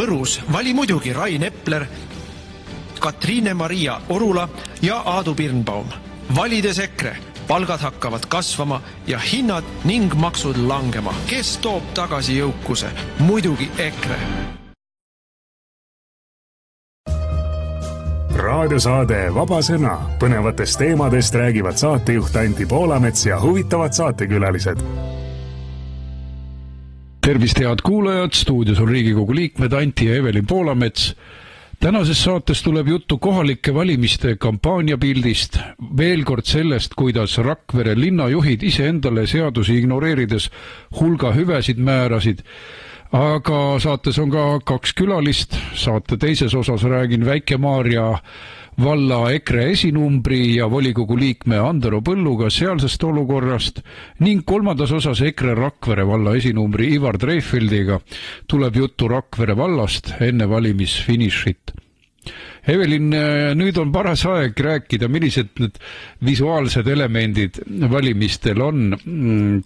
Võrus vali muidugi Rain Epler, Katriine-Maria Orula ja Aadu Birnbaum. Valides EKRE, palgad hakkavad kasvama ja hinnad ning maksud langema. Kes toob tagasi jõukuse? Muidugi EKRE. Raadiosaade Vaba sõna. Põnevatest teemadest räägivad saatejuht Anti Poolamets ja huvitavad saatekülalised. Tervist, head kuulajad! Stuudios on Riigikogu liikmed Anti ja Evelin Poolamets. Tänases saates tuleb juttu kohalike valimiste kampaaniapildist, veel kord sellest, kuidas Rakvere linnajuhid iseendale seadusi ignoreerides hulga hüvesid määrasid. Aga saates on ka 2 külalist. Saate teises osas räägin Väike-Maarja valla EKRE esinumbri ja volikogu liikme Andero Põlluga sealsest olukorrast ning 3. osas EKRE Rakvere valla esinumbri Ivar Dreifeldiga tuleb juttu Rakvere vallast enne valimisfinišit. Evelin, nüüd on paras aeg rääkida, millised need visuaalsed elemendid valimistel on,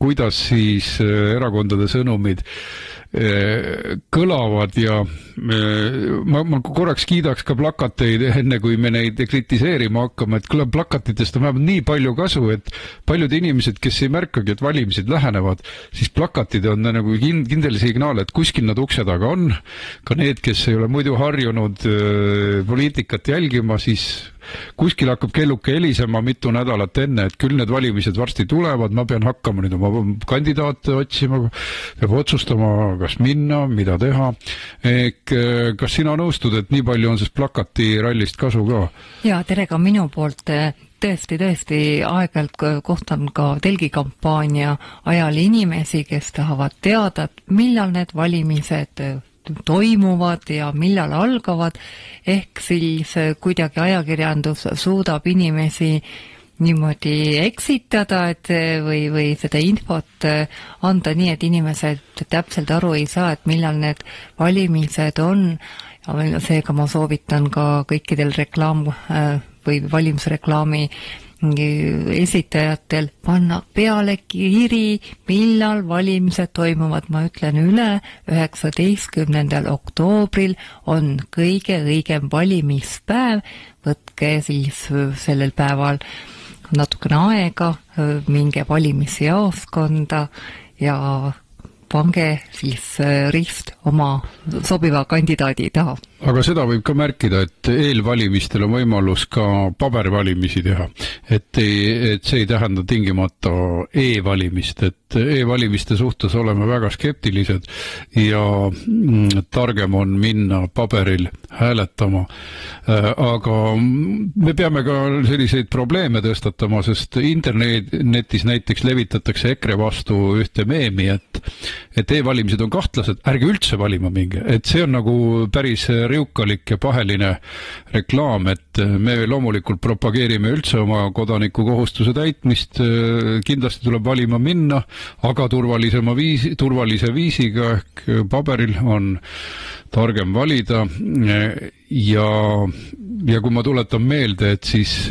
kuidas siis erakondade sõnumid kõlavad ja ma korraks kiidaks ka plakateid, enne kui me neid kritiseerima hakkame, et plakatitest on vähemalt nii palju kasu, et paljud inimesed, kes ei märkagi, et valimised lähenevad, siis plakatid on nagu kindel signaal, et kuskil nad ukse taga on. Ka need, kes ei ole muidu harjunud poliitikat jälgima, siis kuskil hakkab kelluke helisema mitu nädalat enne, et küll need valimised varsti tulevad, ma pean hakkama nüüd oma kandidaate otsima, peab otsustama, kas minna, mida teha. Kas sina nõustud, et nii palju on sest plakati rallist kasu ka? Ja, tere ka minu poolt. Tõesti aegalt kohtan ka telgikampaania ajal inimesi, kes tahavad teada, millal need valimised toimuvad ja millal algavad, ehk siis kuidagi ajakirjandus suudab inimesi niimoodi eksitada, et või seda infot anda nii, et inimesed täpselt aru ei saa, et millal need valimised on. Ja seega ma soovitan ka kõikidel reklaam või valimisreklaami esitajatel panna peale kiri, millal valimised toimuvad. Ma ütlen üle, 19. oktoobril on kõige õigem valimispäev. Võtke siis sellel päeval natukene aega, minge valimisjaoskonda ja pange siis rist oma sobiva kandidaadi taha. Aga seda võib ka märkida, et eelvalimistel on võimalus ka pabervalimisi teha. Et see ei tähenda tingimata e-valimist, et e-valimiste suhtes oleme väga skeptilised ja targem on minna paberil hääletama. Aga me peame ka selliseid probleeme tõstatama, sest internetis näiteks levitatakse EKRE vastu ühte meemi, et e-valimised on kahtlased, ärge üldse valima minge. Et see on nagu päris riukalik ja paheline reklaam, et me loomulikult propageerime üldse oma kodaniku kohustuse täitmist, kindlasti tuleb valima minna, aga turvalise viisiga ehk paberil on targem valida ja kui ma tuletan meelde, et siis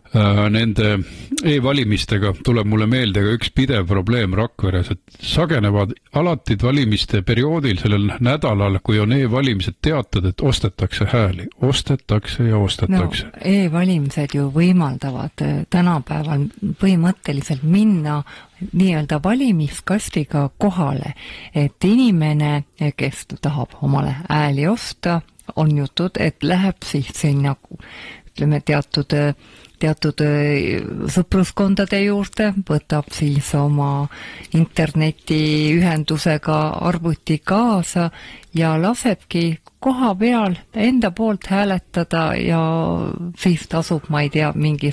nende e-valimistega tuleb mulle meelde ka üks pidev probleem Rakveres, et sagenevad alati valimiste perioodil sellel nädalal, kui on e-valimised teatad, et ostetakse hääli. Ostetakse ja ostetakse. No, e-valimised ju võimaldavad tänapäeval põhimõtteliselt minna nii-öelda valimiskastiga kohale, et inimene, kes tahab omale hääli osta, on jutud, et läheb siis sinna, ütleme, teatud sõpruskondade juurde, võtab siis oma internetiühendusega arvuti kaasa ja lasebki koha peal enda poolt hääletada ja siis tasub, ma ei tea, mingi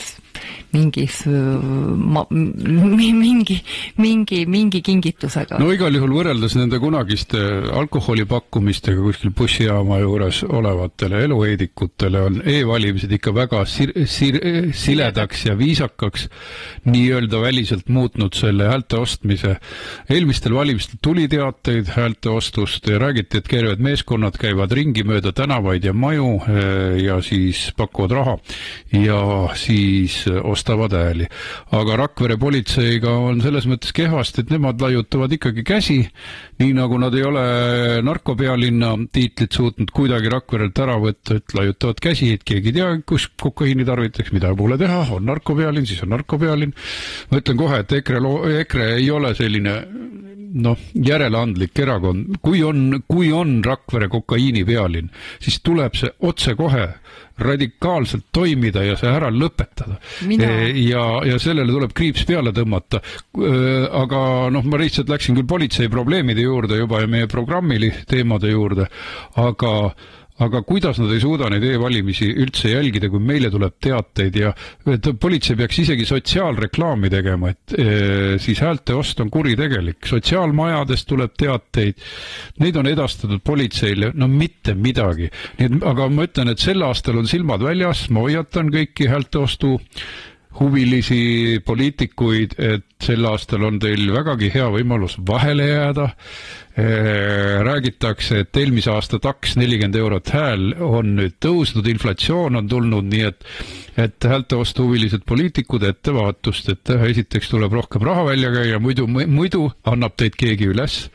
kingitusega. No igal juhul võrreldes nende kunagiste alkoholipakkumistega kuskil bussijaama juures olevatele eluheidikutele on e-valimised ikka väga siledaks ja viisakaks nii-öelda väliselt muutnud selle häälte ostmise. Eelmistel valimistel tuli teateid häälte ostust ja räägiti, et käivad meeskonnad, käivad ringi mööda tänavaid ja maju ja siis pakuvad raha ja siis ostavad hääli. Aga Rakvere politseiga on selles mõttes kehvasti, et nemad laiutavad ikkagi käsi, nii nagu nad ei ole narkopealinna tiitlit suutnud kuidagi Rakverelt ära võtta, et laiutavad käsi, et keegi ei tea, kus kokaiini tarvitaks, mida pole teha, on narkopealinn, siis on narkopealinn. Ma ütlen kohe, et EKRE ei ole selline järeleandlik erakond. Kui on Rakvere kokaiini pealinn, siis tuleb see otse kohe radikaalselt toimida ja see ära lõpetada. Ja sellele tuleb kriips peale tõmmata. Aga ma lihtsalt läksin küll politsei probleemide juurde juba ja meie programmili teemade juurde, aga kuidas nad ei suuda neid e-valimisi üldse jälgida, kui meile tuleb teateid ja politsei peaks isegi sotsiaalreklaami tegema, et siis häälte ost on kuritegelik. Sotsiaalmajadest tuleb teateid, neid on edastatud politseile, mitte midagi. Aga ma ütlen, et sel aastal on silmad väljas, ma hoiatan kõiki häälte ostu huvilisi poliitikuid, et sel aastal on teil vägagi hea võimalus vahele jääda. Räägitakse, et eelmise aasta taks 40 eurot hääl on nüüd tõusnud, inflatsioon on tulnud, nii et häälte ostu huvilised poliitikud ettevaatust, et esiteks tuleb rohkem raha välja käia, muidu annab teid keegi üles,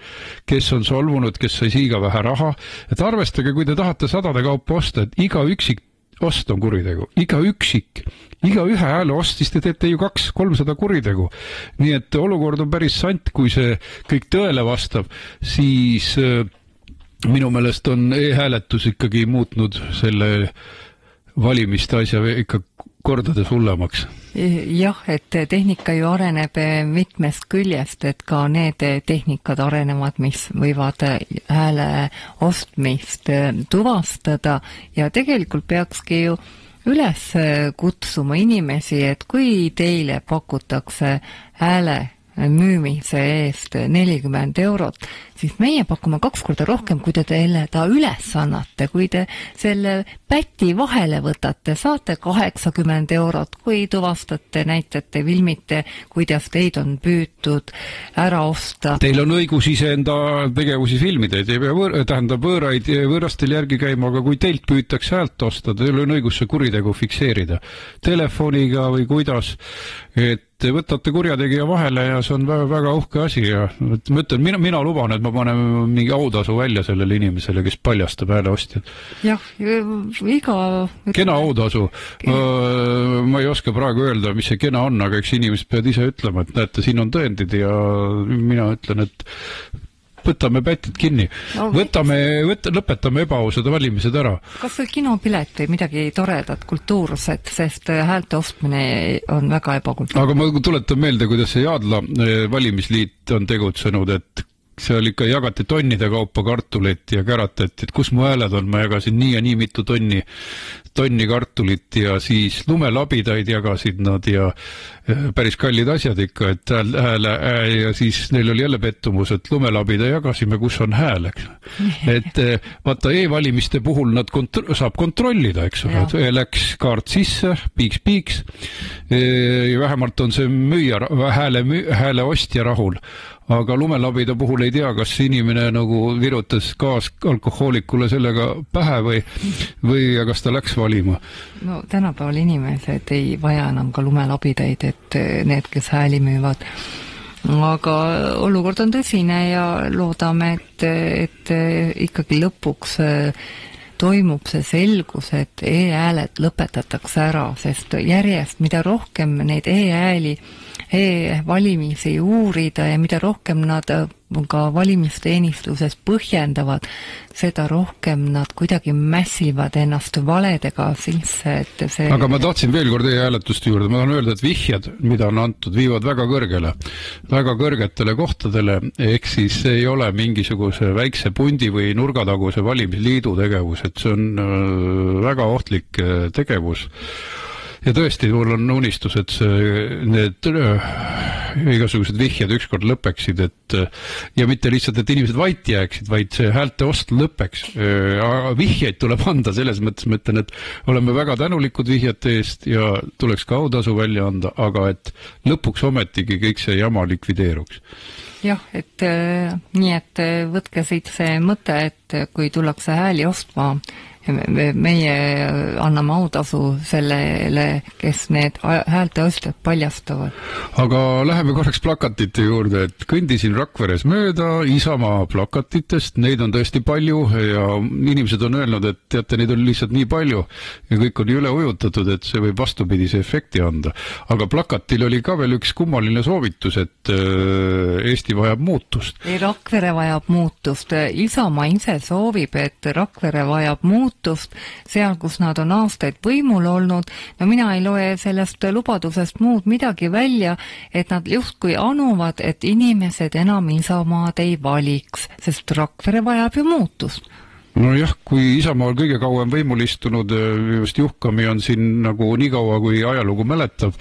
kes on solvunud, kes sai siga vähe raha. Et arvestage, kui te tahate sadade kaupa osta, et iga üksik ost on kuritegu, iga ühe hääle ostis, te teete ju 200-300 kuritegu. Nii et olukord on päris sant, kui see kõik tõele vastab, siis minu meelest on e-hääletus ikkagi muutnud selle valimiste asja ikka kordades hullemaks. Jah, et tehnika ju areneb mitmest küljest, et ka need tehnikad arenevad, mis võivad hääle ostmist tuvastada ja tegelikult peakski ju üles kutsuma inimesi, et kui teile pakutakse hääle müümise eest 40 eurot, siis meie pakume 2 korda rohkem, kui te teile ta üles annate. Kui te selle päti vahele võtate, saate 80 eurot, kui tuvastate, näitate, filmite, kuidas teid on püütud ära osta. Teil on õigus iseenda tegevusi filmida, ei pea võõrastel järgi käima, aga kui teilt püütakse häält osta, teil on õigus see kuritegu fikseerida telefoniga või kuidas, et te võtate kurjategija vahele ja see on väga uhke asi ja ma ütlen, mina luban, et ma panen mingi autasu välja sellele inimesele, kes paljastab hääleostjad. Jah, kena autasu. Ma ei oska praegu öelda, mis see kena on, aga eks inimesed peavad ise ütlema, et näete, siin on tõendid ja mina ütlen, et võtame pätid kinni. Lõpetame ebaausad valimised ära. Kas või kinopilet või midagi toredat, kultuurset, sest häälte ostmine on väga ebakultuurne. Aga ma tuletan meelde, kuidas see Jaadla valimisliit on tegutsenud, et seal ikka jagati tonnide kaupa kartulit ja käratati, et kus mu hääled on, ma jagasin nii ja nii mitu tonni kartulit ja siis lumelabidaid jagasid nad ja päris kallid asjad ikka, et hääle ja siis neil oli jälle pettumus, et lumelabida jagasime, kus on hääl, eks. Et vaata e-valimiste puhul nad saab kontrollida, eks ole, et läks kaart sisse, piiks, ja vähemalt on see hääle ostja rahul. Aga lumelabida puhul ei tea, kas inimene nagu virutas alkohoolikule sellega pähe või kas ta läks valima. No tänapäeval inimesed ei vaja enam ka lumelabidaid, et need, kes hääli müüvad. Aga olukord on tõsine ja loodame, et ikkagi lõpuks toimub see selgus, et e-hääled lõpetatakse ära, sest järjest mida rohkem neid e-hääli e-valimisi uurida ja mida rohkem nad ka valimisteenistuses põhjendavad, seda rohkem nad kuidagi mässivad ennast valedega sisse, et see... Aga ma tahtsin veel kord e-hääletuste juurde, ma tahan öelda, et vihjed, mida on antud, viivad väga kõrgetele kohtadele, ehk siis ei ole mingisuguse väikse pundi või nurgataguse valimisliidu tegevus, et see on väga ohtlik tegevus. Ja tõesti, mul on unistus, et need igasugused vihjed ükskord lõpeksid, ja mitte lihtsalt, et inimesed vait jääksid, vaid see häälte ost lõpeks. Vihjeid tuleb anda, selles mõttes ma ütlen, et oleme väga tänulikud vihjete eest ja tuleks ka autasu välja anda, aga et lõpuks ometigi kõik see jama likvideeruks. Jah, nii et võtke siit see mõte, et kui tullakse hääli ostma, meie anname autasu sellele, kes need häälte ostjad paljastavad. Aga läheme korraks plakatite juurde, et kõndisin Rakveres mööda Isamaa plakatitest, neid on tõesti palju ja inimesed on öelnud, et teate, neid on lihtsalt nii palju ja kõik on üle ujutatud, et see võib vastupidise efekti anda. Aga plakatil oli ka veel üks kummaline soovitus, et Eesti vajab muutust. Rakvere vajab muutust. Isamaa ise soovib, et Rakvere vajab muutust seal, kus nad on aastaid võimul olnud. No mina ei loe sellest lubadusest muud midagi välja, et nad justkui anuvad, et inimesed enam Isamaad ei valiks, sest Rakvere vajab ju muutust. Nojah, kui Isamaa on kõige kauem võimul istunud, just Juhkami on siin nagu nii kaua, kui ajalugu mäletab,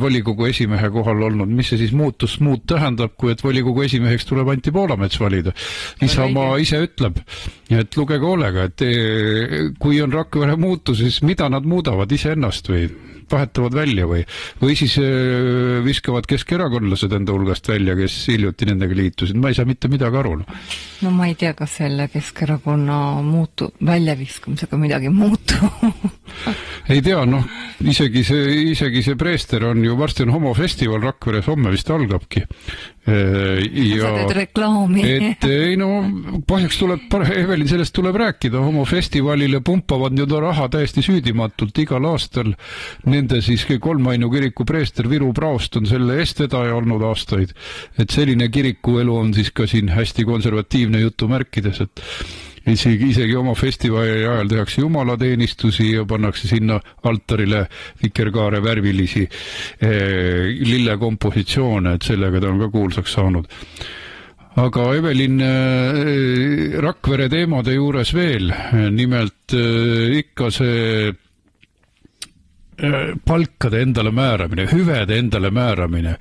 volikogu esimehe kohal olnud, mis see siis muud tähendab, kui et volikogu esimeheks tuleb Anti Poolamets valida. Isamaa ise ütleb, et lugege hoolega, et kui on Rakvere muutus, siis mida nad muudavad iseennast või vahetavad välja või siis viskavad keskerakondlased enda hulgast välja, kes hiljuti nendega liitusid. Ma ei saa mitte midagi aru. No ma ei tea, kas selle Keskerakonna väljaviskamisega midagi muutu. Ei tea, isegi see preester on ju, varsti on homofestival Rakveres, homme vist algabki. Sa teed reklaami. Et ei põhjaks tuleb, Evelin, sellest tuleb rääkida, homofestivalile pumpavad nüüd raha täiesti süüdimatult igal aastal. Nende siis Kolmainu kiriku preester Viru Praost on selle eestvedaja olnud aastaid, et selline kirikuelu on siis ka siin hästi konservatiivne jutumärkides, et isegi oma festivali ajal tehakse jumalateenistusi ja pannakse sinna altarile vikerkaare värvilisi lillekompositsioone, et sellega ta on ka kuulsaks saanud. Aga Evelin, Rakvere teemade juures veel, nimelt ikka see palkade endale määramine, hüvede endale määramine,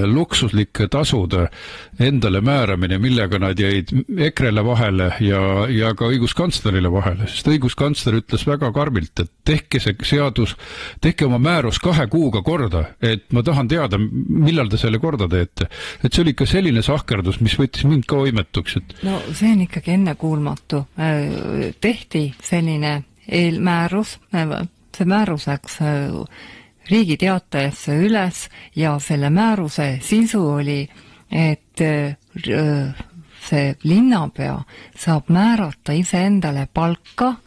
luksuslike tasude endale määramine, millega nad jäid EKRE-le vahele ja ka õiguskantslerile vahele, sest õiguskantsler ütles väga karmilt, et tehke see seadus, tehke oma määrus 2 kuuga korda, et ma tahan teada, millal te selle korda teete. Et see oli ikka selline sahkerdus, mis võttis mind ka võimetuks. No see on ikkagi ennekuulmatu. Tehti selline eelmäärus, see määrus läks Riigi Teatajasse üles ja selle määruse sisu oli, et see linnapea saab määrata iseendale palka,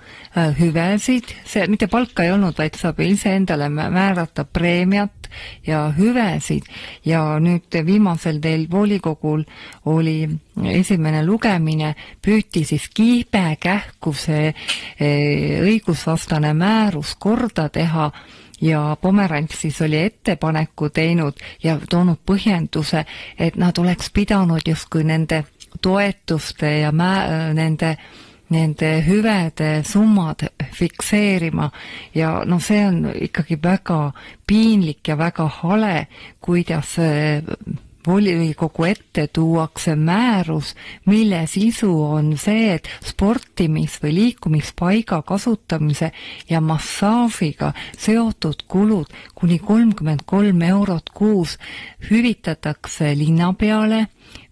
hüvesid, see mitte palka ei olnud, vaid saab iseendale määrata preemiat ja hüvesid ja nüüd viimasel teil volikogul oli esimene lugemine, püüti siis kiibekähku see õigusvastane määrus korda teha ja Pomerants siis oli ettepaneku teinud ja toonud põhjenduse, et nad oleks pidanud justkui nende toetuste ja nende hüvede summad fikseerima ja see on ikkagi väga piinlik ja väga hale, kuidas volikogu ette tuuakse määrus, mille sisu on see, et sportimis- või liikumispaiga kasutamise ja massaažiga seotud kulud kuni 33 eurot kuus hüvitatakse linnapeale,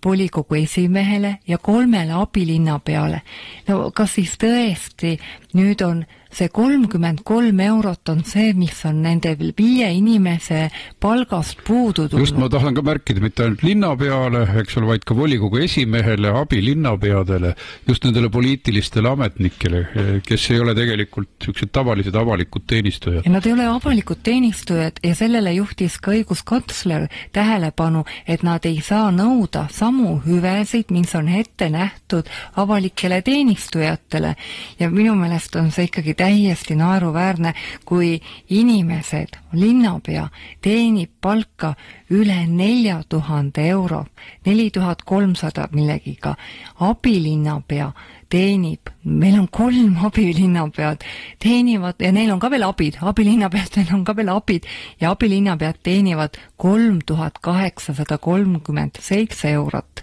volikogu esimehele ja 3 abilinnapeale. No kas siis tõesti nüüd on see 33 eurot on see, mis on nende 5 inimese palgast puudu tulnud? Just ma tahan ka märkida, mitte ainult linnapeale, eks ole, vaid ka volikogu esimehele, abilinnapeadele, just nendele poliitilistele ametnikele, kes ei ole tegelikult sellised tavalised avalikud teenistujad. Ja nad ei ole avalikud teenistujad ja sellele juhtis ka õiguskantsler tähelepanu, et nad ei saa nõuda samu hüvesid, mis on ette nähtud avalikele teenistujatele ja minu meelest on see ikkagi täiesti naeruväärne, kui inimesed, linnapea teenib palka üle 4000 euro, 4300 millegiga, abilinnapea teenib, meil on 3 abilinnapead, teenivad ja neil on ka veel abid, abilinnapeadel on ka veel abid ja abilinnapead teenivad 3837 eurot.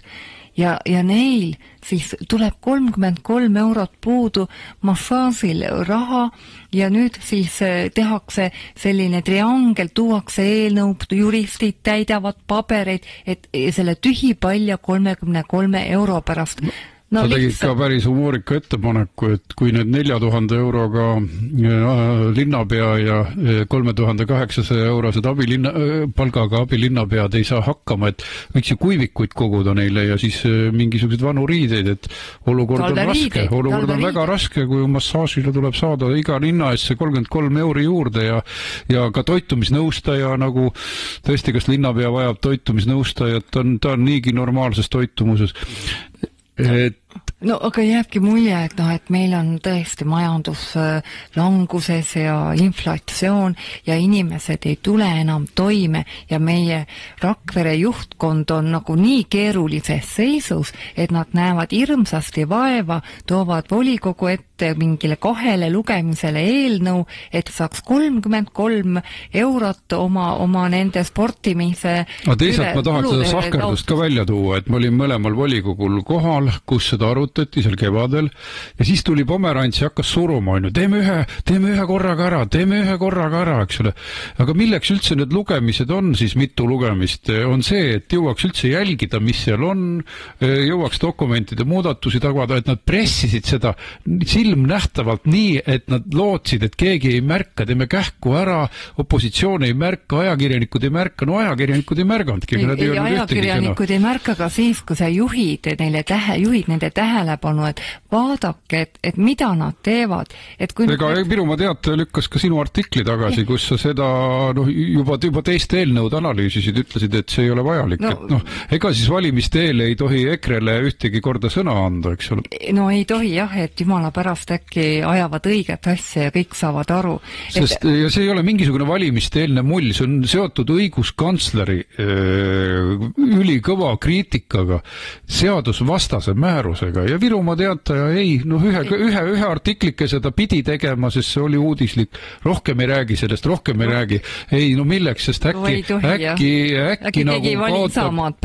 Ja neil siis tuleb 33 eurot puudu massaažil raha ja nüüd siis tehakse selline triangel, tuuakse eelnõu, juristid täidavad pabereid, et selle tühipalja 33 euro pärast. sa tegid ka päris humoorika ettepaneku, et kui need 4000 euroga linnapea ja 3800 eurosed palgaga abilinnapead ei saa hakkama, et võiks ju kuivikuid koguda neile ja siis mingisuguseid vanu riideid, et olukord on raske, olukord on väga raske, kui massaažile tuleb saada iga linna eest see 33 euri juurde ja ka toitumisnõustaja nagu tõesti, kas linnapea vajab toitumisnõustajat, ta on niigi normaalses toitumuses. No aga jääbki mulje, et meil on tõesti majandus languses ja inflatsioon ja inimesed ei tule enam toime ja meie Rakvere juhtkond on nagu nii keerulises seisus, et nad näevad hirmsasti vaeva, toovad volikogu ette mingile 2 lugemisele eelnõu, et saaks 33 eurot oma nende sportimise. Aga teisalt ma tahaks seda sahkerdust ka välja tuua, et ma olin mõlemal volikogul kohal, kus seda arutati seal kevadel ja siis tuli Pomerants ja hakkas suruma, teeme ühe korraga ära, eks ole. Aga milleks üldse need lugemised on siis mitu lugemist? On see, et jõuaks üldse jälgida, mis seal on, jõuaks dokumentide muudatusi tagada, et nad pressisid seda silmnähtavalt nii, et nad lootsid, et keegi ei märka, teeme kähku ära, opositsioon ei märka, ajakirjanikud ei märka, no ajakirjanikud ei märganudki. Ajakirjanikud ei märka ka siis, kui sa juhid nende tähelepanu, et vaadake, et mida nad teevad. Ega Virumaa Teataja lükkas ka sinu artikli tagasi, kus sa seda juba teist eelnõud analüüsisid, ütlesid, et see ei ole vajalik. Ega siis valimiste eel ei tohi EKRE-le ühtegi korda sõna anda, eks ole? No ei tohi jah, et jumala pärast äkki ajavad õiget asja ja kõik saavad aru. Ja see ei ole mingisugune valimiste eelne mull, see on seotud õiguskantsleri ülikõva kriitikaga, seadusvastase määrusega ja Virumaa Teataja ühe artiklikese ta pidi tegema, sest see oli uudislik. Rohkem ei räägi sellest, Ei, milleks, sest äkki nagu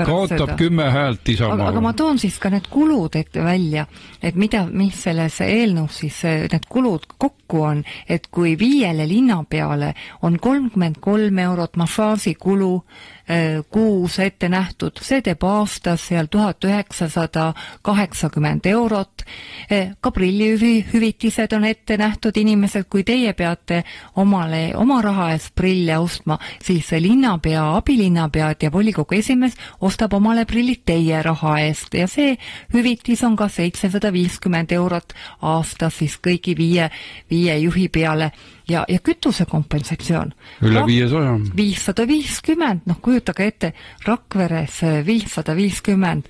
kaotab 10 häält Isamaa. Aga ma toon siis ka need kulud välja, et mis selles eelnõus siis need kulud kokku on, et kui 5 linnapeale on 33 eurot massaažikulu kuus ette nähtud, see teeb aastas seal 1980 eurot. Ka prillihüvitised on ette nähtud inimesed, kui teie peate oma raha eest prille ostma, siis linnapea, abilinnapead ja volikogu esimees ostab omale prillid teie raha eest ja see hüvitis on ka 750 eurot aastas siis kõigi 5 juhi peale. Ja kütusekompensatsioon. Üle 500. 550, kujutage ette, Rakveres 550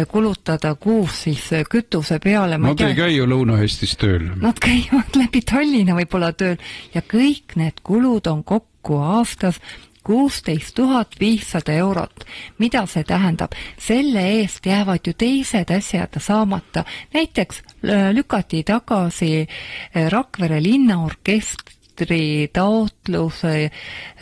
kulutada kuus siis kütuse peale. Nad ei käi ju Lõuna-Eestis tööl. Nad käivad läbi Tallinna võib-olla tööl ja kõik need kulud on kokku aastas 16 500 eurot. Mida see tähendab? Selle eest jäävad ju teised asjad saamata. Näiteks lükati tagasi Rakvere linnaorkestri taotluse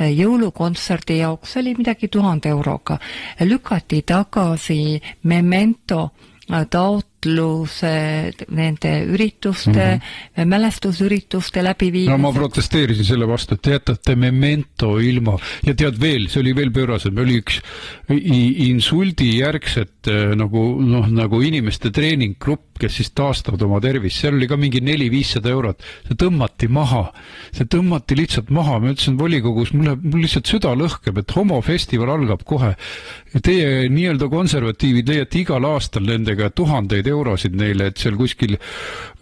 jõulukontserdi jaoks, oli midagi 1000 euroga. Lükati tagasi Memento taotluse nende ürituste, mälestusürituste läbiviimiseks. No ma protesteerisin selle vastu, et te jätate Memento ilma. Ja tead veel, see oli veel pöörasem, oli üks insuldi järgset nagu inimeste treeninggrupp, kes siis taastavad oma tervist. Seal oli ka mingi 400-500 eurot. See tõmmati maha. See tõmmati lihtsalt maha. Ma ütlesin volikogus, mul lihtsalt süda lõhkeb, et homofestival algab kohe. Ja teie nii-öelda konservatiivid leiate igal aastal nendega 1000 eurosid neile, et seal kuskil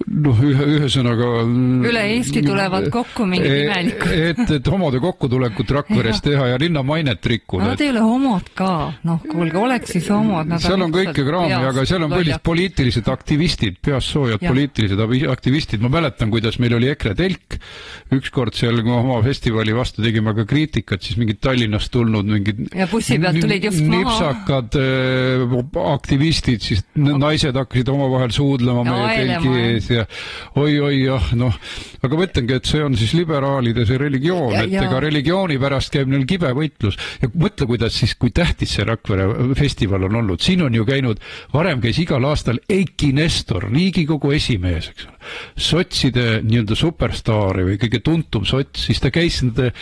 ühesõnaga üle Eesti tulevad kokku mingi imelikud. Et homode kokkutulekut Rakveres teha ja linna mainet rikkuda. Nad ei ole homod ka. Kuulge, oleks siis homod. Seal on kõike kraami, aga seal on poliitilised aktivistid, peassoojad poliitilised aktivistid. Ma mäletan, kuidas meil oli EKRE telk. Ükskord seal oma festivali vastu tegime ka kriitikat, siis mingid Tallinnast tulnud mingid ja bussi pealt tulid just maha. Nipsakad aktivistid, siis naised hakkasid omavahel suudlema meie telgi ees ja aga mõtlengi, et see on siis liberaalide see religioon, et ega religiooni pärast käib neil kibe võitlus ja mõtle, kuidas siis, kui tähtis see Rakvere festival on olnud. Siin on ju käinud, varem käis igal aastal Eiki Nestor, Riigikogu esimees, eks ole. sotside nii-öelda superstaari või kõige tuntum sots, siis ta käis nende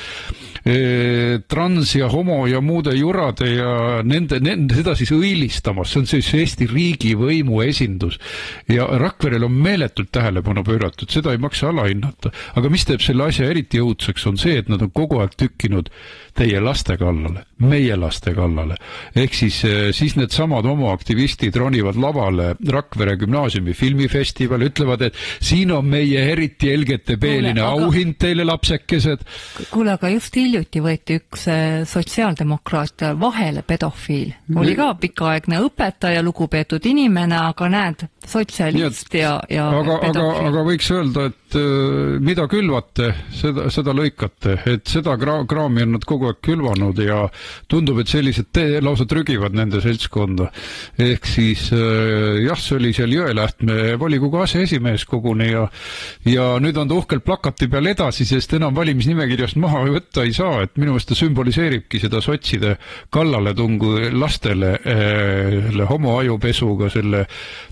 trans ja homo ja muude jurade ja nende seda siis õilistamas, see on siis Eesti riigivõimu esindus ja Rakverel on meeletult tähelepanu pööratud, seda ei maksa alahinnata, aga mis teeb selle asja eriti õudseks on see, et nad on kogu aeg tükkinud teie laste kallale, meie laste kallale, ehk siis need samad homoaktivistid ronivad lavale Rakvere gümnaasiumi filmifestival, ütlevad, et siin on meie eriti LGTB-line auhind teile lapsekesed. Kuule, aga just hiljuti võeti üks sotsiaaldemokraat vahele pedofiil. Oli ka pikaaegne õpetaja, lugupeetud inimene, aga näed, sotsialist ja pedofiil. Aga võiks öelda, et mida külvate, seda lõikate, et seda kraami on nad kogu aeg külvanud ja tundub, et sellised lausa trügivad nende seltskonda. Ehk siis jah, see oli seal Jõelähtme volikogu aseesimees koguni ja nüüd on ta uhkelt plakati peal edasi, sest enam valimisnimekirjast maha võtta ei saa, et minu meelest ta sümboliseeribki seda sotside kallaletungu lastele homoajupesuga, selle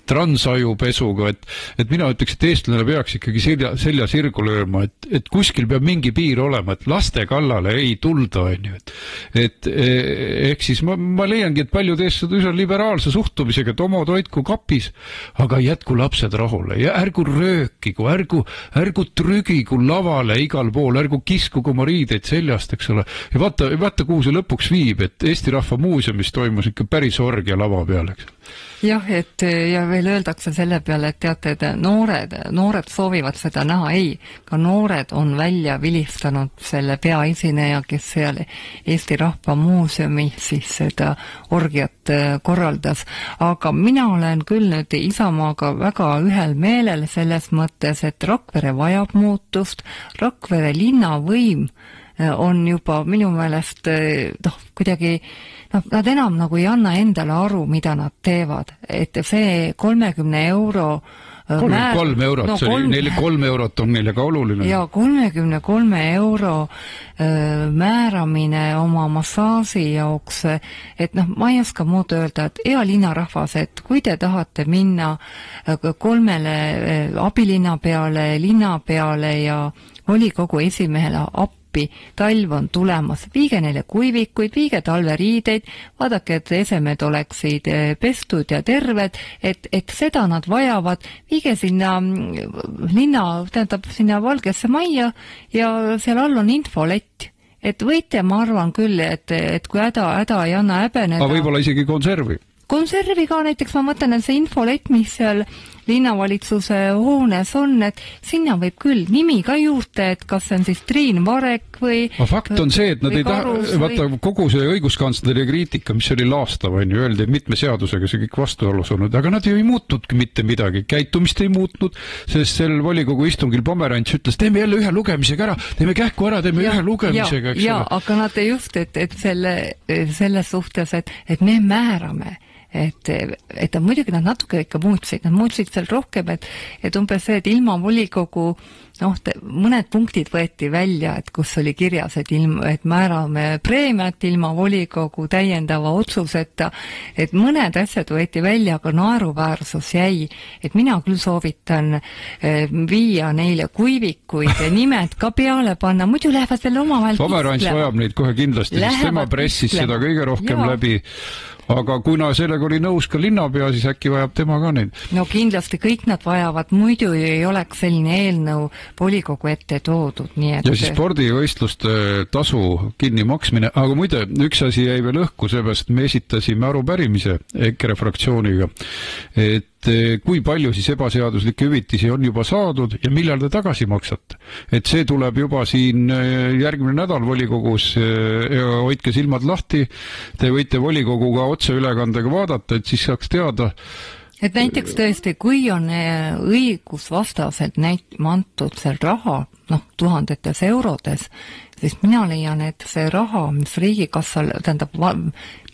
transajupesuga, et mina ütleks, et eestlane peaks ikkagi selja sirgu lööma, et kuskil peab mingi piir olema, et laste kallale ei tulda, et ehk siis ma leiangi, et paljud eestlased üsna liberaalse suhtumisega, et homotoitku kapis, aga jätku lapsed rahule ja ärgu röökigu, ärgu trügigu lavale igal pool, ärgu kiskugu oma riideid seljast, eks ole. Ja vaata, kuhu see lõpuks viib, et Eesti Rahva Muuseumis toimus ikka päris orgia lava peal, eks. Jah, et ja veel öeldakse selle peale, et teate, et noored soovivad seda näha, ei, ka noored on välja vilistanud selle peaesineja, kes seal Eesti Rahva Muuseumis siis seda orgiat korraldas, aga mina olen küll nüüd Isamaaga väga ühel meelel selles mõttes, et Rakvere vajab muutust, Rakvere linnavõim on juba minu meelest kuidagi nad enam nagu ei anna endale aru, mida nad teevad, et see 30 euro 33 eurot, no, 3 eurot on neile ka oluline. Ja 33 euro määramine oma massaaži jaoks, et ma ei oska muud öelda, et hea linnarahvas, et kui te tahate minna 3 abilinnapeale, linnapeale ja volikogu esimehele appi, talv on tulemas, viige neile kuivikuid, viige talveriideid, vaadake, et esemed oleksid pestud ja terved, et seda nad vajavad, viige sinna sinna Valgesse Majja ja seal all on infolett. Et võite, ma arvan küll, et kui häda ei anna häbeneda. Aga võib-olla isegi konservi. Konservi ka näiteks, ma mõtlen, et see infolett, mis seal linnavalitsuse hoones on, et sinna võib küll nimi ka juurde, et kas see on siis Triin Varek või... Fakt on see, et nad ei vaata kogu see õiguskantsleri kriitika, mis oli laastav, öeldi, et mitme seadusega see kõik vastuolus olnud, aga nad ju ei muutnudki mitte midagi, käitumist ei muutnud, sest sel volikogu istungil Pomerants ütles, teeme jälle ühe lugemisega ära, teeme kähku ära, teeme ühe lugemisega, eks ole. Aga nad just, et selle suhtes, et me määrame, et muidugi nad natuke ikka muutsid seal rohkem, et umbes see, et ilma volikogu, mõned punktid võeti välja, et kus oli kirjas, et määrame preemiat ilma volikogu täiendava otsuseta, et mõned asjad võeti välja, aga naeruväärsus jäi, et mina küll soovitan viia neile kuivikuid ja nimed ka peale panna, muidu lähevad veel omavahel Pomerants vajab neid kohe kindlasti, sest tema pressis seda kõige rohkem läbi. Aga kuna sellega oli nõus ka linnapea, siis äkki vajab tema ka neid? No kindlasti kõik nad vajavad, muidu ei oleks selline eelnõu volikogu ette toodud. Nii et... Ja siis spordivõistluste tasu kinni maksmine, aga muide, üks asi jäi veel õhku, seepärast me esitasime arupärimise EKRE fraktsiooniga, et kui palju siis ebaseaduslikke hüvitisi on juba saadud ja millal te tagasi maksate. Et see tuleb juba siin järgmine nädal volikogus, hoidke silmad lahti, te võite volikoguga otseülekandega vaadata, et siis saaks teada. Et näiteks tõesti, kui on õigusvastaselt antud seal raha, 1000 eurodes, siis mina leian, et see raha, mis riigikassal,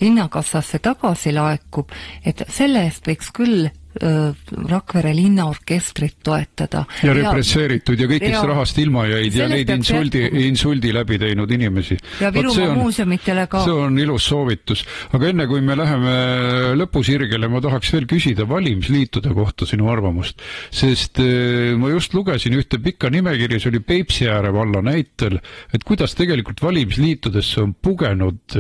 linnakassasse tagasi laekub, et selle eest võiks küll Rakvere linnaorkestrit toetada. Ja represseeritud ja kõik, kes rahast ilma jäid ja neid insuldi läbi teinud inimesi. Ja Virumaa muuseumitele ka. See on ilus soovitus. Aga enne kui me läheme lõpusirgele, ma tahaks veel küsida valimisliitude kohta sinu arvamust. Sest ma just lugesin ühte pikka nimekirja, see oli Peipsiääre valla näitel, et kuidas tegelikult valimisliitudesse on pugenud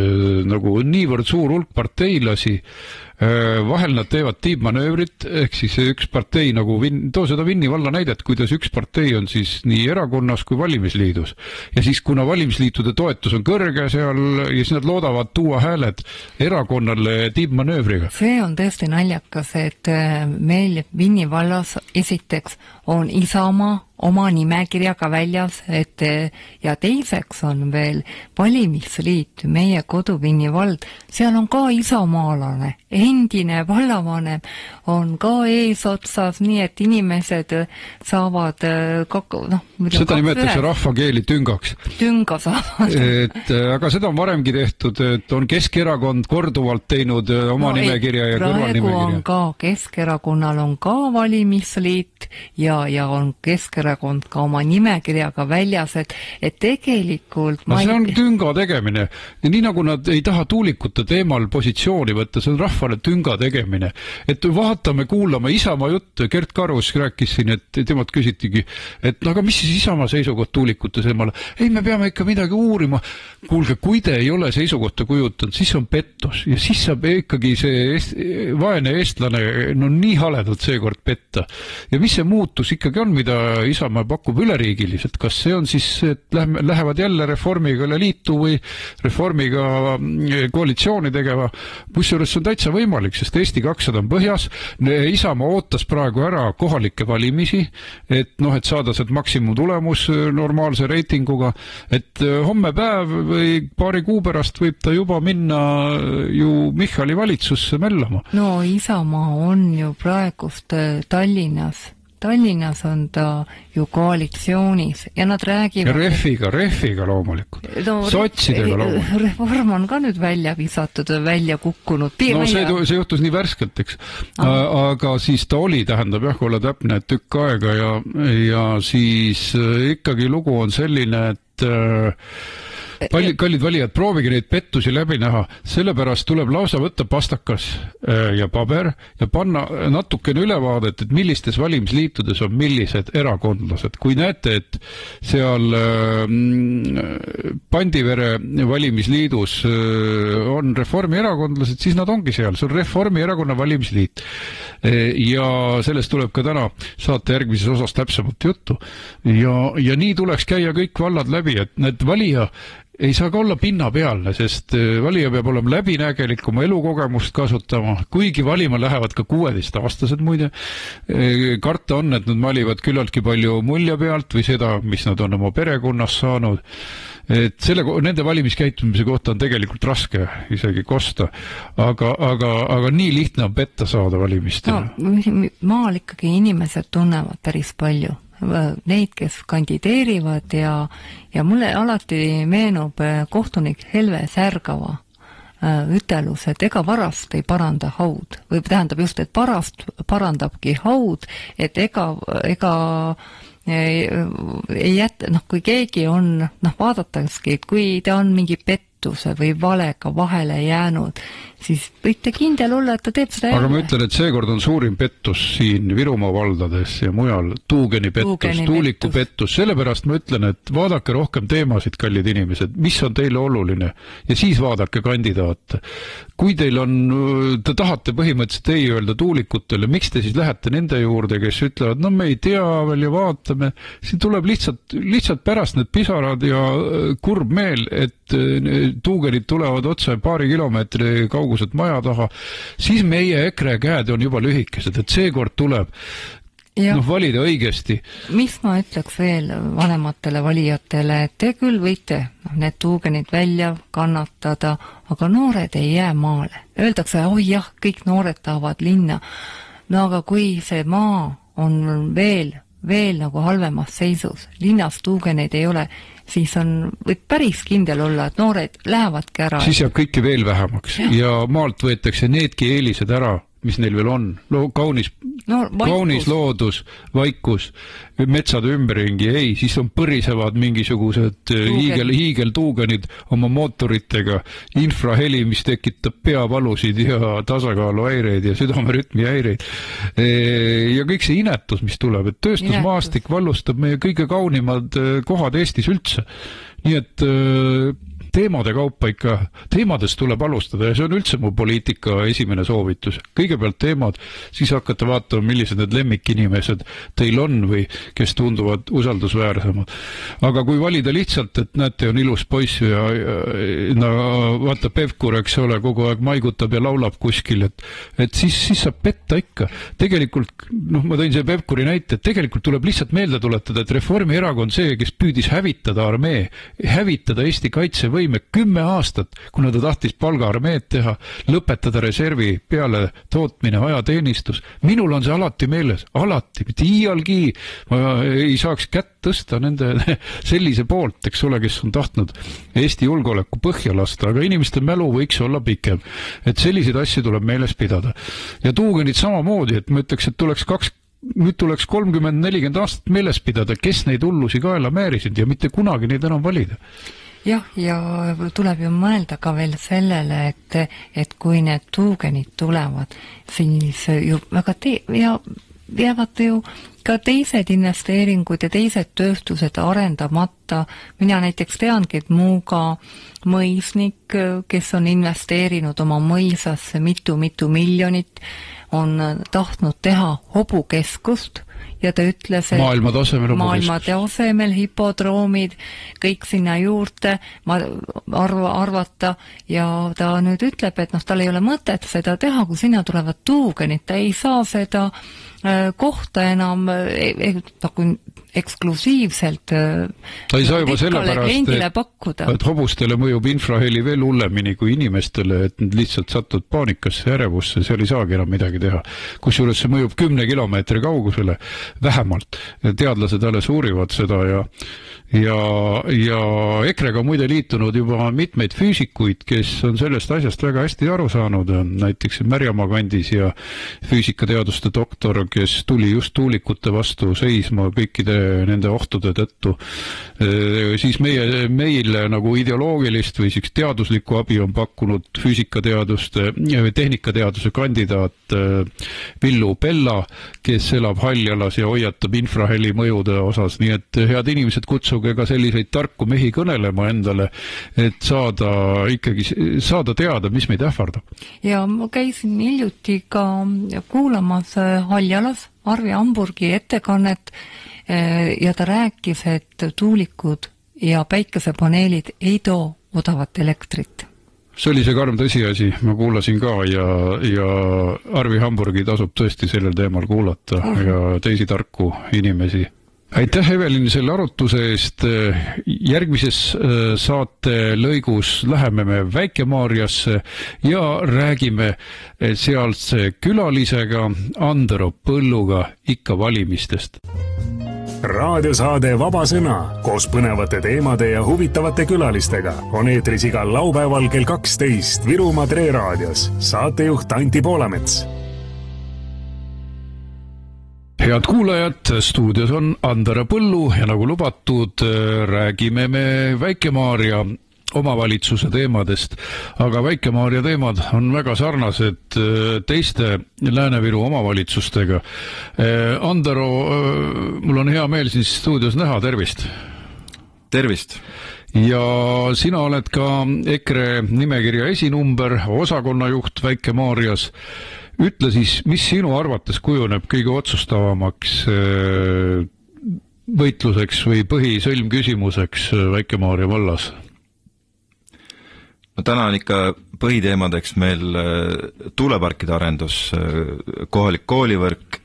nagu niivõrd suur hulk parteilasi, vahel nad teevad tiibmanöövrit, ehk siis üks partei nagu too seda Vinni valla näidet, kuidas üks partei on siis nii erakonnas kui valimisliidus. Ja siis kuna valimisliitude toetus on kõrge seal ja siis nad loodavad tuua hääled erakonnale tiibmanöövriga. See on tõesti naljakas, et meil Vinni vallas esiteks on Isamaa oma nimekirjaga väljas, et ja teiseks on veel valimisliit, meie kodu Vinni vald, seal on ka isamaalane, endine vallavanem on ka eesotsas, nii et inimesed saavad seda nimetakse rahvakeeli tüngaks. Tünga saavad. Aga seda on varemgi tehtud, et on Keskerakond korduvalt teinud oma nimekirja ja kõrvalnimekirja. Praegu on ka Keskerakonnal on ka valimisliit ja on Keskerakond ka oma nimekirjaga väljas, et tegelikult see on tünga tegemine. Ja nii nagu nad ei taha tuulikute teemal positsiooni võtta, see on rahvale tünga tegemine. Et vaatame, kuulame Isamaa juttu. Gert Karus rääkis siin, et temalt küsitigi, et aga mis siis Isamaa seisukoht tuulikute teemal? Ei, me peame ikka midagi uurima. Kuulge, kui te ei ole seisukohta kujutanud, siis on pettus. Ja siis saab ikkagi see vaene eestlane nii haledalt seekord petta. Ja mis see muutus ikkagi on, mida Isamaa pakub üleriigiliselt? Kas see on siis, et lähevad jälle Reformiga üle liitu või Reformiga koalitsiooni tegema? Kusjuures on täitsa võimalik, sest Eesti 200 on põhjas. Isamaa ootas praegu ära kohalikke valimisi, et saada sealt maksimumtulemus normaalse reitinguga, et homme päev või paari kuu pärast võib ta juba minna ju Michali valitsusse mällama. No Isamaa on ju praegust Tallinnas on ta ju koalitsioonis ja nad räägivad... Ja Refiga loomulikult. Sotsidega loomulikult. Reform on ka nüüd välja visatud, välja kukkunud. See juhtus nii värskelt, eks. Aga siis ta oli, tähendab jah, kui olla täpne, tükk aega ja siis ikkagi lugu on selline, et kallid valijad, proovige neid pettusi läbi näha, sellepärast tuleb lausa võtta pastakas ja paber ja panna natukene ülevaadet, et millistes valimisliitudes on millised erakondlased. Kui näete, et seal Pandivere valimisliidus on Reformierakondlased, siis nad ongi seal, see on Reformierakonna valimisliit. Ja sellest tuleb ka täna saate järgmises osas täpsemalt juttu. Ja nii tuleks käia kõik vallad läbi, et need valija ei saa ka olla pinnapealne, sest valija peab olema läbinägelik, oma elukogemust kasutama, kuigi valima lähevad ka 16-aastased muide. Karta on, et nad valivad küllaltki palju mulje pealt või seda, mis nad on oma perekonnas saanud. Et nende valimiskäitumise kohta on tegelikult raske isegi kosta, aga nii lihtne on petta saada valimistele. Maal ikkagi inimesed tunnevad päris palju. Neid, kes kandideerivad ja mulle alati meenub kohtunik Helve Särgava ütelus, et ega varast ei paranda haud. Või tähendab just, et varast parandabki haud, et ega ei jätta, kui keegi on, vaadataski, et kui ta on mingi pettuse või valega vahele jäänud, siis võite kindel olla, et ta teeb seda jälle. Aga ma ütlen, et seekord on suurim pettus siin Virumaa valdades ja mujal tuugeni pettus, tuuliku pettus. Sellepärast ma ütlen, et vaadake rohkem teemasid, kallid inimesed, mis on teile oluline ja siis vaadake kandidaate. Kui teil on, te tahate põhimõtteliselt ei öelda tuulikutele, miks te siis lähete nende juurde, kes ütlevad, me ei tea veel ja vaatame, siin tuleb lihtsalt pärast need pisarad ja kurb meel, et tuugenid tulevad otse paari kilomeetri kauguselt maja taha, siis meie EKRE käed on juba lühikesed, et seekord tuleb valida õigesti. Mis ma ütleks veel vanematele valijatele, et te küll võite need tuugenid välja kannatada, aga noored ei jää maale. Öeldakse, oi jah, kõik noored tahavad linna. No aga kui see maa on veel nagu halvemas seisus, linnas tuugeneid ei ole, siis võib päris kindel olla, et noored lähevadki ära. Siis jääb kõiki veel vähemaks ja maalt võetakse needki eelised ära, mis neil veel on, kaunis loodus, vaikus, metsade ümberringi, ei, siis on põrisevad mingisugused hiigeltuugenid oma mootoritega, infraheli, mis tekitab peavalusid ja tasakaaluhäireid ja südamerütmi häireid. Ja kõik see inetus, mis tuleb, et tööstusmaastik vallustab meie kõige kaunimad kohad Eestis üldse. Nii et teemade kaupa ikka, teemadest tuleb alustada ja see on üldse mu poliitika esimene soovitus. Kõigepealt teemad, siis hakata vaatama, millised need lemmikinimesed teil on või kes tunduvad usaldusväärsemad. Aga kui valida lihtsalt, et näete, on ilus poiss ja vaata Pevkur, eks ole, kogu aeg maigutab ja laulab kuskil, et siis saab petta ikka. Tegelikult, ma tõin see Pevkuri näite, et tegelikult tuleb lihtsalt meelde tuletada, et Reformierakond see, kes püüdis hävitada armee, hävitada Eesti kaitsevõime 10 aastat, kuna ta tahtis palgaarmeed teha, lõpetada reservi peale tootmine, ajateenistus. Minul on see alati meeles, alati, mitte iialgi. Ma ei saaks kätt tõsta nende sellise poolt, eks ole, kes on tahtnud Eesti julgeoleku põhja lasta, aga inimeste mälu võiks olla pikem. Et selliseid asju tuleb meeles pidada. Ja tuugenid samamoodi, et ma ütleks, et nüüd tuleks 30-40 aastat meeles pidada, kes neid hullusi kaela määrisid ja mitte kunagi neid enam valida. Jah, ja tuleb ju mõelda ka veel sellele, et kui need tuugenid tulevad, siis ju väga jäävad ju ka teised investeeringud ja teised tööstused arendamata. Mina näiteks teangi, et Muuga mõisnik, kes on investeerinud oma mõisasse mitu miljonit, on tahtnud teha hobukeskust ja ta ütles, et maailma tasemel hipodroomid, kõik sinna juurde arvata ja ta nüüd ütleb, et tal ei ole mõtet seda teha, kui sinna tulevad tuugenid, ta ei saa seda kohta enam eksklusiivselt ta ei saa juba sellepärast, et hobustele mõjub infraheli veel hullemini kui inimestele, et nad lihtsalt satud paanikasse, ärevusse, seal ei saagi enam midagi teha. Kusjuures see mõjub 10 kilomeetri kaugusele vähemalt. Teadlased alles uurivad seda ja EKRE-ga muide liitunud juba mitmeid füüsikuid, kes on sellest asjast väga hästi aru saanud, näiteks Märjamaa kandis ja füüsikateaduste doktor, kes tuli just tuulikute vastu seisma kõikide nende ohtude tõttu. Siis meile nagu ideoloogilist või teaduslikku abi on pakkunud füüsikateaduste või tehnikateaduse kandidaat Villu Pella, kes elab Haljalas ja hoiatab infraheli mõjude osas, nii et head inimesed, kutsuge ka selliseid tarku mehi kõnelema endale, et saada teada, mis meid ähvardab. Ja ma käisin hiljuti ka kuulamas Haljalas Arvi Hamburgi ettekannet ja ta rääkis, et tuulikud ja päikesepaneelid ei too odavat elektrit. See oli see karm tõsiasi, ma kuulasin ka ja Arvi Hamburgi tasub tõesti sellel teemal kuulata ja teisi tarku inimesi. Aitäh, Evelin, selle arutuse eest. Järgmises saate lõigus läheme me Väike-Maarjasse ja räägime sealse külalisega Andero Põlluga ikka valimistest. Raadiosaade Vaba Sõna koos põnevate teemade ja huvitavate külalistega on eetris igal laupäeval kell 12 Virumaa Tre raadios. Saatejuht Anti Poolamets. Head kuulajad, stuudios on Andero Põllu ja nagu lubatud, räägime me Väike-Maarja omavalitsuse teemadest, aga Väike-Maarja teemad on väga sarnased teiste Lääne-Viru omavalitsustega. Andero, mul on hea meel siis stuudios näha, tervist! Tervist! Ja sina oled ka EKRE nimekirja esinumber, osakonnajuht Väike-Maarjas. Ütle siis, mis sinu arvates kujuneb kõige otsustavamaks võitluseks või põhisõlmküsimuseks Väike-Maarja vallas? No täna on ikka põhiteemadeks meil tuuleparkide arendus, kohalik koolivõrk,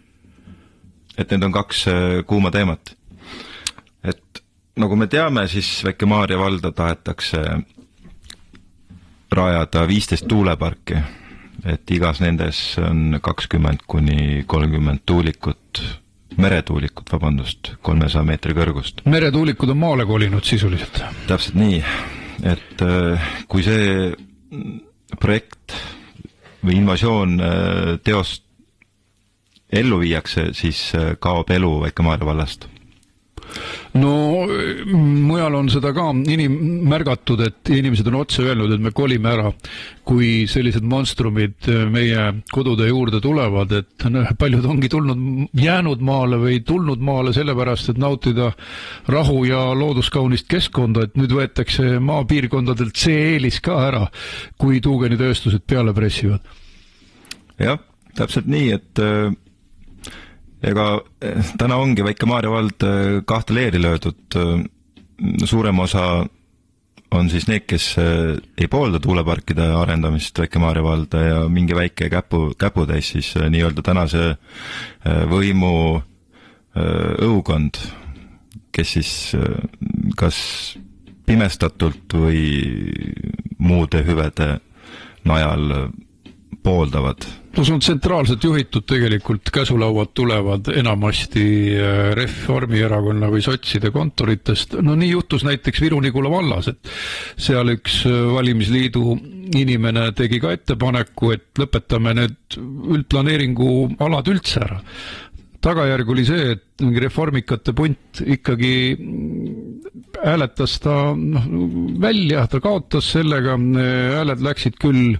et need on 2 kuuma teemat. Et nagu me teame, siis Väike-Maarja valda tahetakse rajada 15 tuuleparki, et igas nendes on 20 kuni 30 tuulikut, meretuulikut, 300 meetri kõrgust. Meretuulikud on maale kolinud sisuliselt. Täpselt nii, et kui see projekt või invasioon teost ellu viiakse, siis kaob elu Väike-Maarja vallast. No mujal on seda ka märgatud, et inimesed on otse öelnud, et me kolime ära, kui sellised monstrumid meie kodude juurde tulevad, et paljud ongi jäänud maale või tulnud maale sellepärast, et nautida rahu ja looduskaunist keskkonda, et nüüd võetakse maapiirkondadelt see eelis ka ära, kui tuugenitööstused peale pressivad. Jah, täpselt nii, et ega täna ongi Väike-Maarja vald kahte leeri löödud. Suurem osa on siis need, kes ei poolda tuuleparkide arendamist Väike-Maarja valda ja mingi väike käputäis siis nii-öelda tänase võimu õukond, kes siis kas pimestatult või muude hüvede najal pooldavad. No see on tsentraalselt juhitud tegelikult, käsulauad tulevad enamasti Reformierakonna või sotside kontoritest. No nii juhtus näiteks Viru-Nigula vallas, et seal üks valimisliidu inimene tegi ka ettepaneku, et lõpetame need üldplaneeringu alad üldse ära. Tagajärg oli see, et mingi reformikate punt ikkagi hääletas ta välja, ta kaotas sellega, hääled läksid küll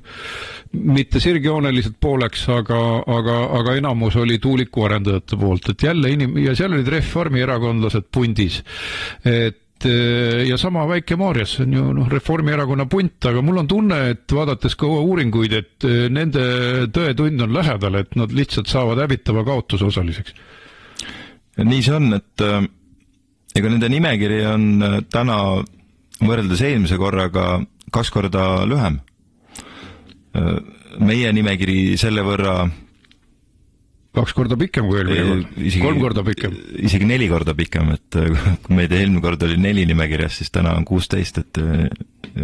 mitte sirgjooneliselt pooleks, aga enamus oli tuuliku arendajate poolt, et jälle ja seal olid reformierakondlased pundis, et ja sama Väike-Maarjas on ju Reformierakonna punt, aga mul on tunne, et vaadates ka uuringuid, et nende tõetund on lähedal, et nad lihtsalt saavad hävitava kaotuse osaliseks. Nii see on, et ega nende nimekiri on täna võrreldes eelmise korraga 2 korda lühem. Meie nimekiri selle võrra 2 korda pikem kui eelmine kord, 3 korda pikem. Isegi 4 korda pikem, et kui meid eelmine kord oli 4 nimekirjas, siis täna on 16, et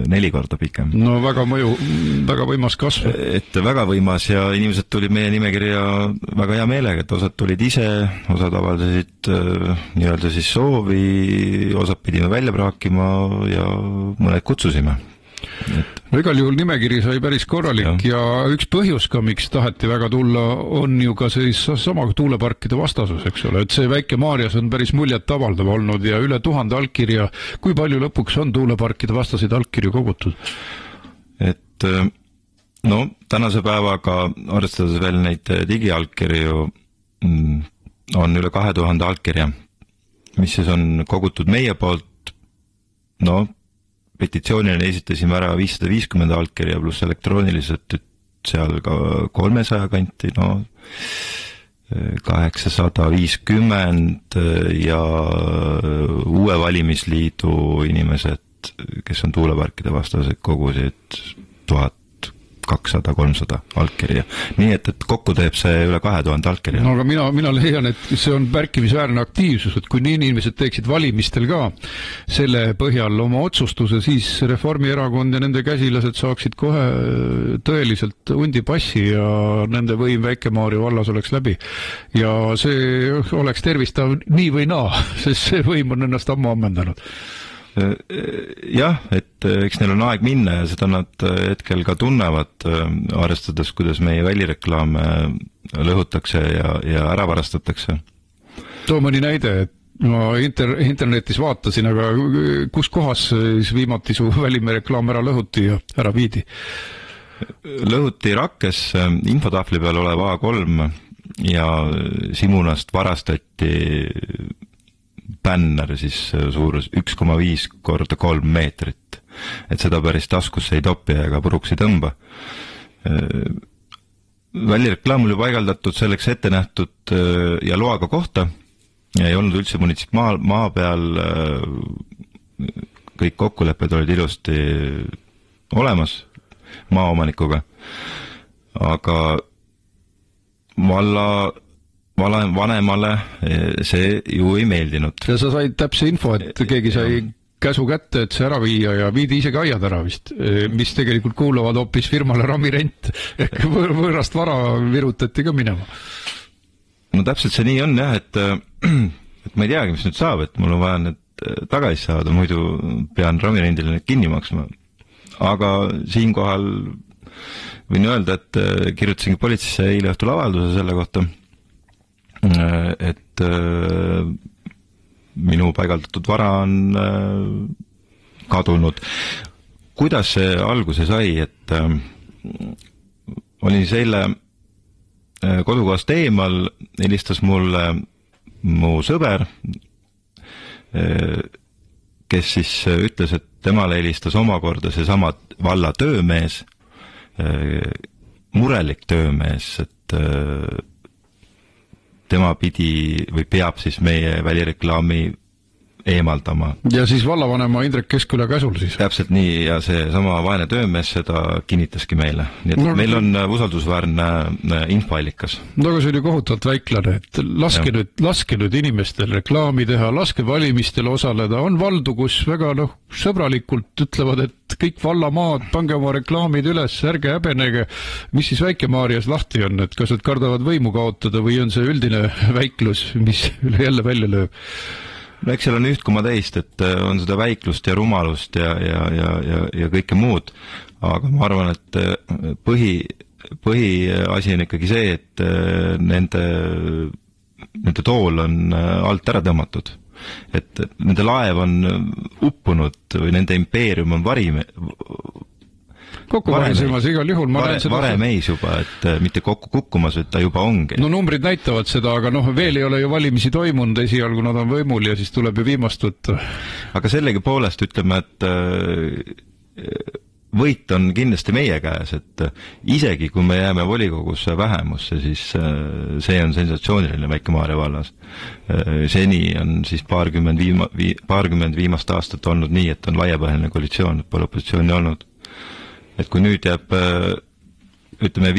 4 korda pikem. No väga võimas kasv. Et väga võimas ja inimesed tulid meie nimekirja väga hea meelega, et osad tulid ise, osad avaldasid nii-öelda siis soovi, osad pidime välja praakima ja mõned kutsusime. No igal juhul nimekiri sai päris korralik ja üks põhjus ka, miks taheti väga tulla, on ju ka siis sama tuuleparkide vastasus, eks ole, et see Väike-Maarjas on päris muljet avaldav olnud ja üle 1000 allkirja. Kui palju lõpuks on tuuleparkide vastaseid allkirju kogutud? Et no tänase päevaga, arvestades veel neid digiallkirju, on üle 2000 allkirja, mis siis on kogutud meie poolt, no petitsioonile esitasime ära 550 allkirja pluss elektrooniliselt seal ka 300 kanti, no 850 ja uue valimisliidu inimesed, kes on tuuleparkide vastased, kogusid 1200-300 allkirja. Nii et kokku teeb see üle 2000 allkirja. No aga mina leian, et see on märkimisväärne aktiivsus, et kui nii inimesed teeksid valimistel ka selle põhjal oma otsustuse, siis Reformierakond ja nende käsilased saaksid kohe tõeliselt hundi passi ja nende võim Väike-Maarja vallas oleks läbi. Ja see oleks tervistav nii või naa, sest see võim on ennast ammu ammendanud. Jah, et eks neil on aeg minna ja seda nad hetkel ka tunnevad, arvestades, kuidas meie välireklaame lõhutakse ja ära varastatakse. Too mõni näide, et ma internetis vaatasin, aga kus kohas siis viimati su välimereklaam ära lõhuti ja ära viidi? Lõhuti Rakkes infotahvli peal olev A3 ja Simunast varastati bänner siis suurus 1,5 korda 3 meetrit, et seda päris taskusse ei topi ega puruks ei tõmba. Välireklaam oli paigaldatud selleks ette nähtud ja loaga kohta ja ei olnud üldse maa peal, kõik kokkulepped olid ilusti olemas maaomanikuga, aga vanemale see ju ei meeldinud. Ja sa said täpse info, et keegi sai käsu kätte, et see ära viia ja viidi isegi aiad ära vist, mis tegelikult kuuluvad hoopis firmale Ramirent, ehk võõrast vara virutati ka minema. No täpselt see nii on jah, et ma ei teagi, mis nüüd saab, et mul on vaja need tagasi saada, muidu pean Ramirendile need kinni maksma. Aga siinkohal võin öelda, et kirjutasingi politseisse eile õhtul avalduse selle kohta, et minu paigaldatud vara on kadunud. Kuidas see alguse sai, et olin siis eile kodukohast eemal, helistas mulle mu sõber, kes siis ütles, et temale helistas omakorda seesama valla töömees, murelik töömees, et tema pidi või peab siis meie välireklaami eemaldama. Ja siis vallavanema Indrek Keskküla käsul siis? Täpselt nii, ja see sama vaene töömees seda kinnitaski meile. Nii et meil on usaldusväärne infoallikas. No aga see oli kohutavalt väiklane, et laske nüüd inimestel reklaami teha, laske valimistel osaleda. On valdu, kus väga sõbralikult ütlevad, et kõik vallamaad, pange oma reklaamid üles, ärge häbenege. Mis siis Väike-Maarjas lahti on, et kas nad kardavad võimu kaotada või on see üldine väiklus, mis jälle välja lööb? No eks seal on üht koma teist, et on seda väiklust ja rumalust ja kõike muud, aga ma arvan, et põhiasi on ikkagi see, et nende tool on alt ära tõmmatud. Et nende laev on uppunud või nende impeerium on kokku varisemas igal juhul. Varem eis juba, et mitte kokku kukkumas, et ta juba ongi. No numbrid näitavad seda, aga veel ei ole ju valimisi toimunud, esialgu nad on võimul ja siis tuleb ju viimast võtta. Aga sellegi poolest ütleme, et võit on kindlasti meie käes, et isegi kui me jääme volikogusse vähemusse, siis see on sensatsiooniline Väike-Maarja vallas. Seni on siis paarkümmend viimast aastat olnud nii, et on laiapõhjaline koalitsioon, et pole opositsiooni olnud. Et kui nüüd jääb, ütleme,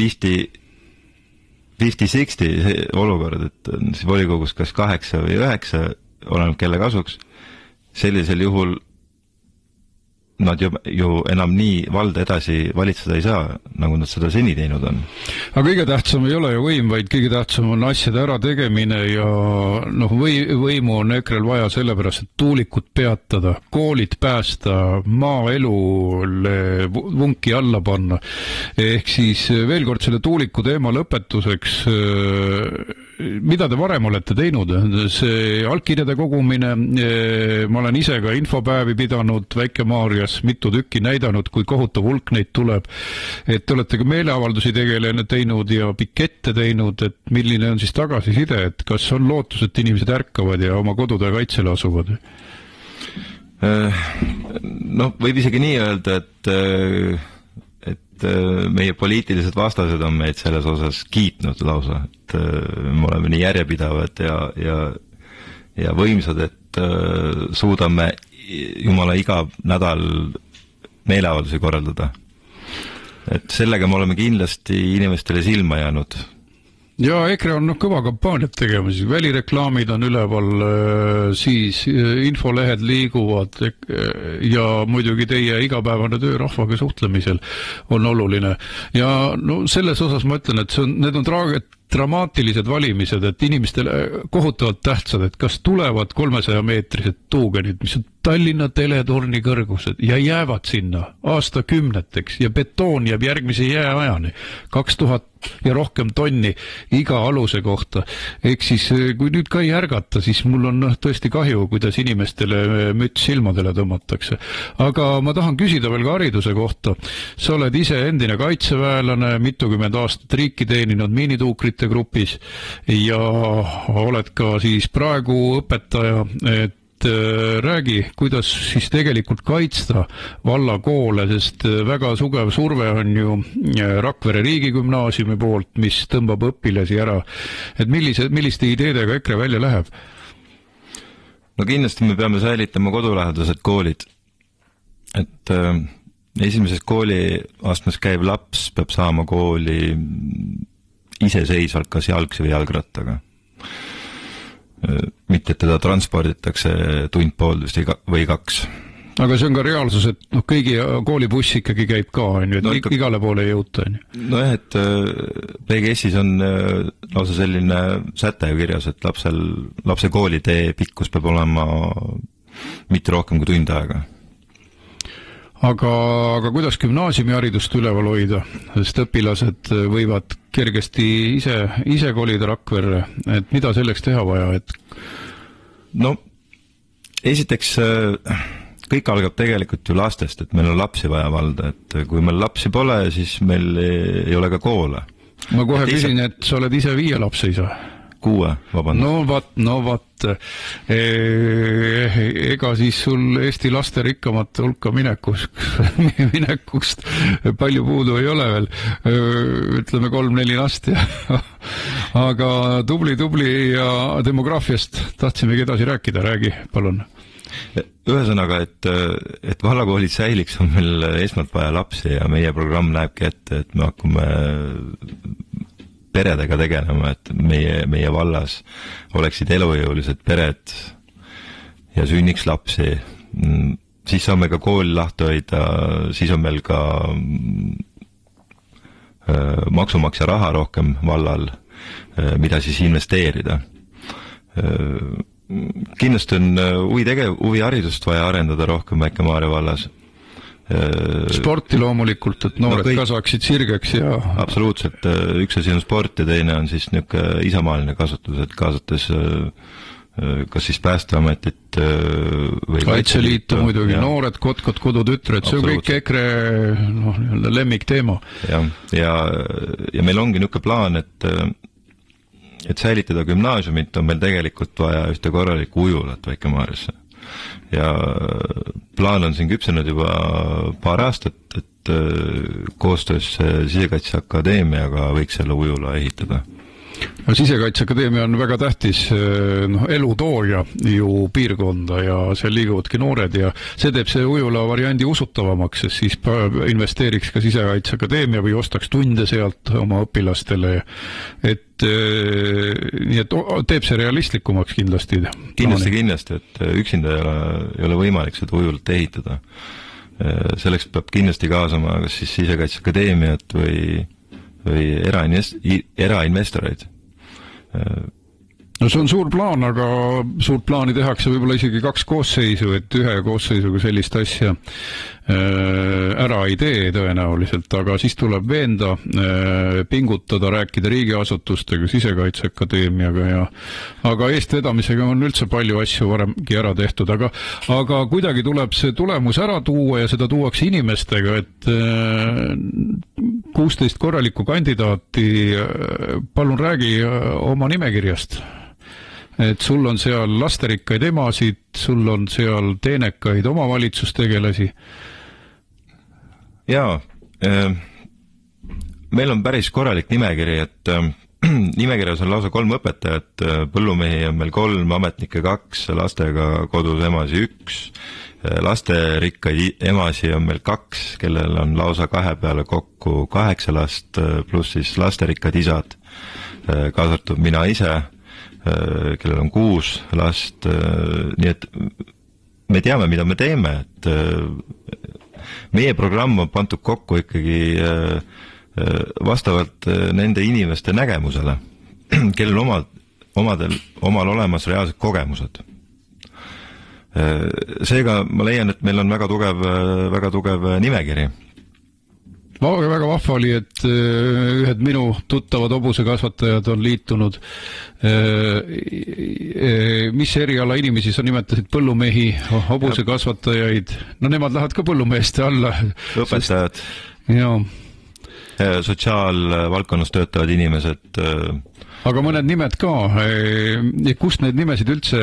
50-60 olukord, et siis volikogus kas 8 või 9, oleneb kelle kasuks, sellisel juhul nad ju enam nii valda edasi valitseda ei saa, nagu nad seda seni teinud on. Aga kõige tähtsam ei ole ju võim, vaid kõige tähtsam on asjade ära tegemine ja võimu on EKRE-l vaja sellepärast, et tuulikud peatada, koolid päästa, maaelule vunki alla panna. Ehk siis veel kord selle tuuliku teema lõpetuseks, mida te varem olete teinud? See allkirjade kogumine, ma olen ise ka infopäevi pidanud Väike-Maarjas, mitu tükki näidanud, kui kohutav hulk neid tuleb. Et te olete ka meeleavaldusi teinud ja pikette teinud, et milline on siis tagasiside, et kas on lootus, et inimesed ärkavad ja oma kodude kaitsele asuvad? No, võib isegi nii öelda, et meie poliitilised vastased on meid selles osas kiitnud lausa, et me oleme nii järjepidavad ja võimsad, et suudame jumala iga nädal meeleavaldusi korraldada. Et sellega me oleme kindlasti inimestele silma jäänud. Ja EKRE on kõva kampaaniat tegema, siis välireklaamid on üleval, siis infolehed liiguvad ja muidugi teie igapäevane töö rahvaga suhtlemisel on oluline. Ja selles osas ma ütlen, et need on dramaatilised valimised, et inimestele kohutavalt tähtsad, et kas tulevad 300-meetrised tuugenid, mis on Tallinna teletorni kõrgused ja jäävad sinna aastakümneteks ja betoon jääb järgmise jääajani 2000 ja rohkem tonni iga aluse kohta. Ehk siis, kui nüüd ka ei ärgata, siis mul on tõesti kahju, kuidas inimestele müts silmadele tõmmatakse. Aga ma tahan küsida veel ka hariduse kohta. Sa oled ise endine kaitseväelane, mitukümmend aastat riiki teeninud miinituukrite grupis ja oled ka siis praegu õpetaja, et räägi, kuidas siis tegelikult kaitsta vallakoole, sest väga sugev surve on ju Rakvere riigigümnaasiumi poolt, mis tõmbab õpilasi ära. Et milliste ideedega EKRE välja läheb? No kindlasti me peame säilitama kodulähedased koolid. Et esimeses kooliastmes käiv laps peab saama kooli iseseisvalt kas jalgsi või jalgrattaga. Mitte, et teda transporditakse tund-pooltust või 2. Aga see on ka reaalsus, et kõigi koolibuss ikkagi käib ka, et igale poole ei jõuta. Nojah, et PGS-is on lausa selline säte kirjas, et lapse koolitee pikkus peab olema mitte rohkem kui tund aega. aga kuidas gümnaasiumiharidust üleval hoida, sest õpilased võivad kergesti ise kolida Rakverre, et mida selleks teha vaja, et no esiteks kõik algab tegelikult ju lastest, et meil on lapsi vaja valda, et kui meil lapsi pole, siis meil ei ole ka koole. Ma kohe küsin, et sa oled ise 5 lapse isa. 6, vabandust. No vat. Ega siis sul Eesti laste rikkamate hulka minekust palju puudu ei ole veel. Ütleme 3-4 last. Aga tubli ja demograafiast tahtsimegi edasi rääkida. Räägi, palun. Ühesõnaga, et vallakoolid säiliks, on meil esmalt vaja lapsi ja meie programm näebki ette, et me hakkame peredega tegelema, et meie vallas oleksid elujõulised pered ja sünniks lapsi. Siis saame ka kooli lahti hoida, siis on meil ka maksumaksja raha rohkem vallal, mida siis investeerida. Kindlasti on huviharidust vaja arendada rohkem Väike-Maarja vallas. Sporti loomulikult, et noored kasvaksid sirgeks ja... Absoluutselt, üks asi on sport ja teine on siis niisugune isamaaline kasutus, et kaasates kas siis Päästeametit või Kaitseliitu muidugi, noored, kotkod, kodutütred, see on kõik EKRE lemmikteema. Ja meil ongi niisugune plaan, et säilitada gümnaasiumit on meil tegelikult vaja ühte korralikku ujulat Väike-Maarjasse. Ja plaan on siin küpsenud juba paar aastat, et koostöös Sisekaitseakadeemiaga võiks selle ujula ehitada. Sisekaitseakadeemia on väga tähtis elutooja ju piirkonda ja seal liiguvadki noored ja see teeb see ujula variandi usutavamaks, sest siis investeeriks ka Sisekaitseakadeemia või ostaks tunde sealt oma õpilastele, et nii et teeb see realistlikumaks kindlasti. Kindlasti, et üksinda ei ole võimalik seda ujulat ehitada. Selleks peab kindlasti kaasama kas siis Sisekaitseakadeemiat või erainvestoreid. No see on suur plaan, aga suurt plaani tehakse võib-olla isegi 2 koosseisu, et 1 koosseisuga sellist asja ära ei tee tõenäoliselt, aga siis tuleb veenda, pingutada, rääkida riigiasutustega, Sisekaitseakadeemiaga aga eestvedamisega on üldse palju asju varemgi ära tehtud, aga kuidagi tuleb see tulemus ära tuua ja seda tuuakse inimestega, et 16 korralikku kandidaati, palun räägi oma nimekirjast. Et sul on seal lasterikkaid emasid, sul on seal teenekaid omavalitsustegelasi. Jaa, meil on päris korralik nimekiri, et nimekirjas on lausa 3 õpetajat, põllumehi on meil 3, ametnikke 2, lastega kodus emasi 1, lasterikkaid emasi on meil 2, kellel on lausa 2 peale kokku 8 last, pluss siis lasterikkad isad, kaasartud mina ise, kellel on 6 last, nii et me teame, mida me teeme, et meie programm on pandud kokku ikkagi vastavalt nende inimeste nägemusele, kellel omal olemas reaalsed kogemused. Seega ma leian, et meil on väga tugev nimekiri. Väga vahva oli, et ühed minu tuttavad hobusekasvatajad on liitunud. Mis eriala inimesi sa nimetasid? Põllumehi, hobusekasvatajaid? No nemad lähevad ka põllumeeste alla. Õpetajad. Jaa. Sotsiaalvaldkonnas töötavad inimesed. Aga mõned nimed ka. Kust need nimesid üldse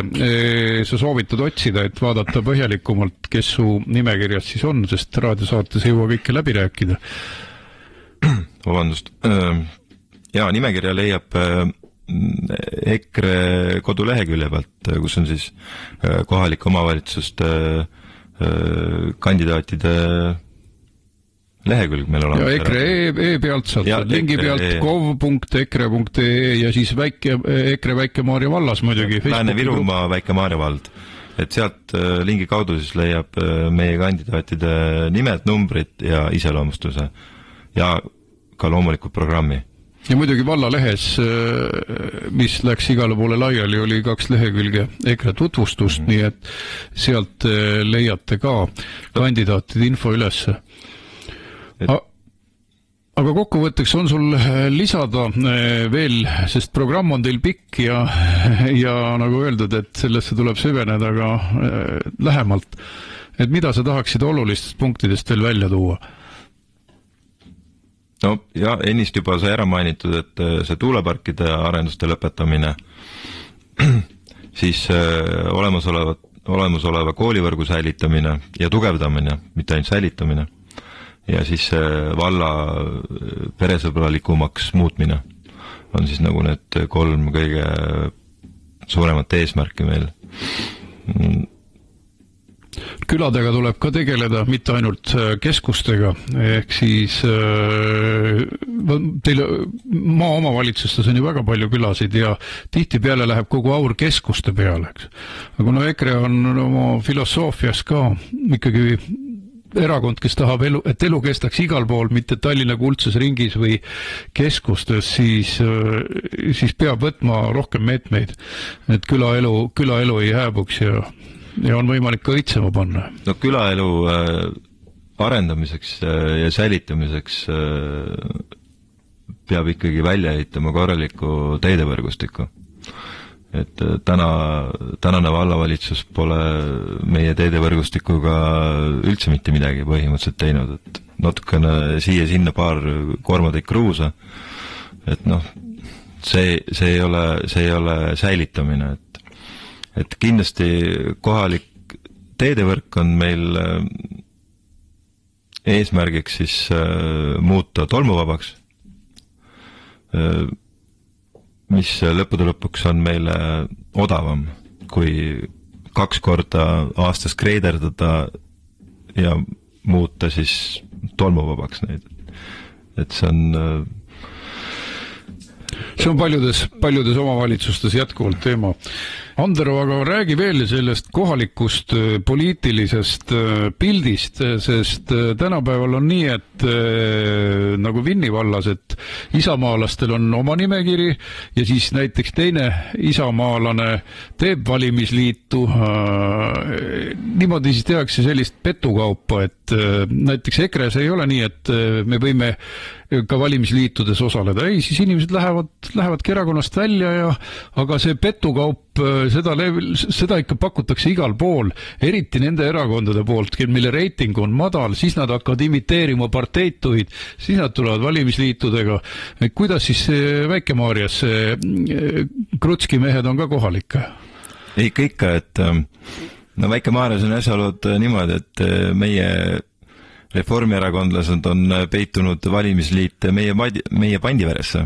sa soovitad otsida, et vaadata põhjalikumalt, kes su nimekirjas siis on, sest raadiosaates ei jõua kõike läbi rääkida? Vabandust. Jaa, nimekirja leiab EKRE kodulehekülje pealt, kus on siis kohalike omavalitsuste kandidaatide lehekülg meil olemas. Ja EKRE pealt saad lingi pealt kov.ekre.ee ja siis EKRE Väike-Maarja vallas muidugi. Lääne-Virumaa Väike-Maarja vald. Et sealt lingi kaudu siis leiab meie kandidaatide nimed, numbrid ja iseloomustuse ja ka loomulikult programmi. Ja muidugi vallalehes, mis läks igale poole laiali, oli 2 lehekülge EKRE tutvustust, nii et sealt leiate ka kandidaatide info ülesse. Aga kokkuvõtteks on sul lisada veel, sest programm on teil pikk ja nagu öeldud, et sellesse tuleb süveneda ka lähemalt. Et mida sa tahaksid olulistest punktidest veel välja tuua? No ja ennist juba sai ära mainitud, et see tuuleparkide arenduste lõpetamine, siis olemasoleva koolivõrgu säilitamine ja tugevdamine, mitte ainult säilitamine, ja siis valla peresõbralikumaks muutmine on siis nagu need 3 kõige suuremat eesmärki meil. Küladega tuleb ka tegeleda, mitte ainult keskustega, ehk siis teil maaomavalitsustes on ju väga palju külasid ja tihtipeale läheb kogu aur keskuste peale, eks. Aga kuna EKRE on oma filosoofias ka ikkagi erakond, kes tahab et elu kestaks igal pool, mitte Tallinna kuldses ringis või keskustes, siis peab võtma rohkem meetmeid, et külaelu ei hääbuks ja on võimalik ka õitsema panna. No külaelu arendamiseks ja säilitamiseks peab ikkagi välja ehitama korraliku teedevõrgustiku. Et tänane vallavalitsus pole meie teedevõrgustikuga üldse mitte midagi põhimõtteliselt teinud, et natukene siia-sinna paar kormadeid kruusa, et noh, see ei ole säilitamine, et kindlasti kohalik teedevõrk on meil eesmärgiks siis muuta tolmuvabaks, mis lõppude lõpuks on meile odavam, kui 2 korda aastas kreiderdada ja muuta siis tolmuvabaks neid. Et see on paljudes omavalitsustes jätkuvalt teema. Andero, aga räägi veel sellest kohalikust poliitilisest pildist, sest tänapäeval on nii, et nagu Vinni vallas, et isamaalastel on oma nimekiri ja siis näiteks teine isamaalane teeb valimisliitu. Niimoodi siis tehakse sellist petukaupa, et näiteks EKRE-s ei ole nii, et me võime ka valimisliitudes osaleda. Ei, siis inimesed lähevadki erakonnast välja aga see petukaup, seda ikka pakutakse igal pool, eriti nende erakondade poolt, mille reiting on madal, siis nad hakkavad imiteerima parteituid, siis nad tulevad valimisliitudega. Kuidas siis Väike-Maarjas Krutski mehed on ka kohalik? Ikka, et no Väike-Maarjas on asjaolud niimoodi, et meie reformierakondlased on peitunud valimisliit meie Pandiveresse.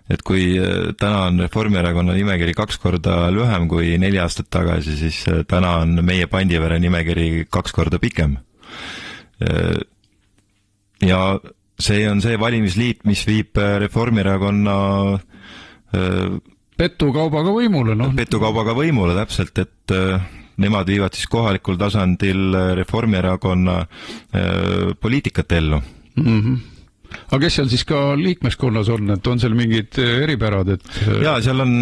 Et kui täna on Reformierakonna nimekiri 2 korda lühem kui 4 aastat tagasi, siis täna on meie Pandivere nimekiri 2 korda pikem. Ja see on see valimisliit, mis viib Reformierakonna petukaubaga võimule, noh. Petukaubaga võimule, täpselt, et nemad viivad siis kohalikul tasandil Reformierakonna poliitikat ellu. Aga kes seal siis ka liikmeskonnas on, et on seal mingid eripärad, et... Jaa, seal on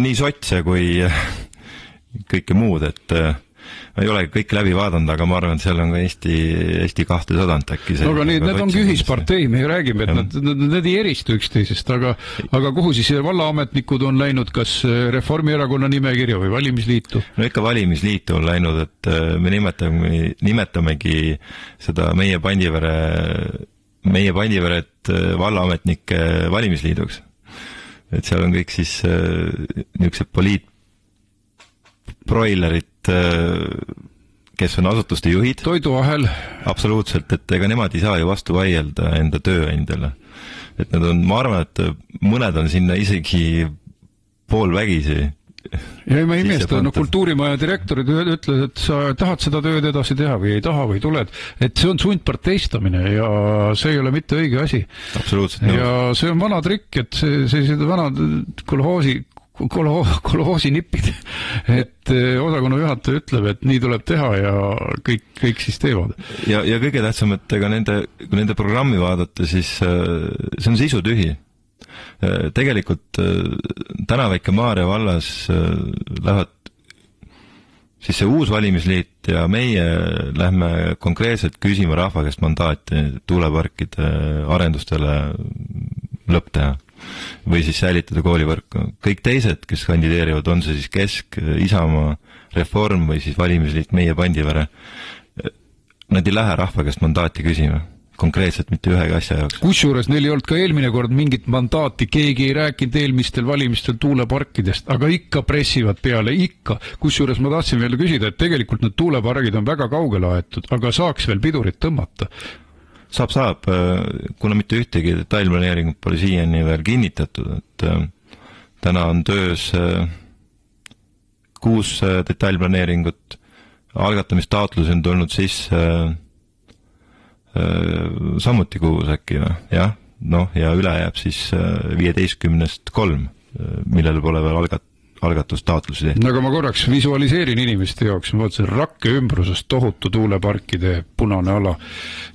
nii sotse kui kõike muud, et ei ole kõik läbi vaadanud, aga ma arvan, et seal on ka Eesti 200 äkki. No, aga need ongi ühispartei, me ju räägime, et nad ei eristu üksteisest, aga kuhu siis vallaametnikud on läinud, kas Reformierakonna nimekirja või valimisliitu? No ikka valimisliitu on läinud, et me nimetamegi seda meie Pandiveret vallaametnike valimisliiduks. Et seal on kõik siis niisugused poliitbroilerid, kes on asutuste juhid. Toiduahel. Absoluutselt, et ega nemad ei saa ju vastu vaielda enda tööandjale. Et nad on, ma arvan, et mõned on sinna isegi poolvägisi. Ja ma ei imesta, kultuurimaja direktorid ütles, et sa tahad seda tööd edasi teha või ei taha või tuled, et see on sundparteistamine ja see ei ole mitte õige asi. Absoluutselt. Ja see on vana trikk, et sellised vanad kolhoosi nippid, et osakonna juhataja ütleb, et nii tuleb teha ja kõik siis teevad. Ja kõige tähtsam, et ega nende programmi vaadata, siis see on sisutühi. Tegelikult täna Väike-Maarja vallas lähevad siis see uus valimisliit ja meie lähme konkreetselt küsima rahva käest mandaati tuuleparkide arendustele lõpp teha või siis säilitada koolivõrku. Kõik teised, kes kandideerivad, on see siis Kesk, Isamaa, Reform või siis valimisliit meie Pandivere, nad ei lähe rahva käest mandaati küsima. Konkreetselt mitte ühegi asja jaoks. Kusjuures neil ei olnud ka eelmine kord mingit mandaati, keegi ei rääkinud eelmistel valimistel tuuleparkidest, aga ikka pressivad peale, ikka. Kusjuures ma tahtsin veel küsida, et tegelikult need tuulepargid on väga kaugele aetud, aga saaks veel pidurit tõmmata. Saab, kuna mitte ühtegi detailplaneeringut pole siiani veel kinnitatud, et täna on töös 6 detailplaneeringut, algatamistaotlusi on tulnud sisse samuti 6 äkki, jah, ja üle jääb siis 15-st 3, millel pole veel algatustaotlusi tehtud. Aga ma korraks visualiseerin inimeste jaoks, ma vaatasin Rakke ümbruses tohutu tuuleparkide punane ala,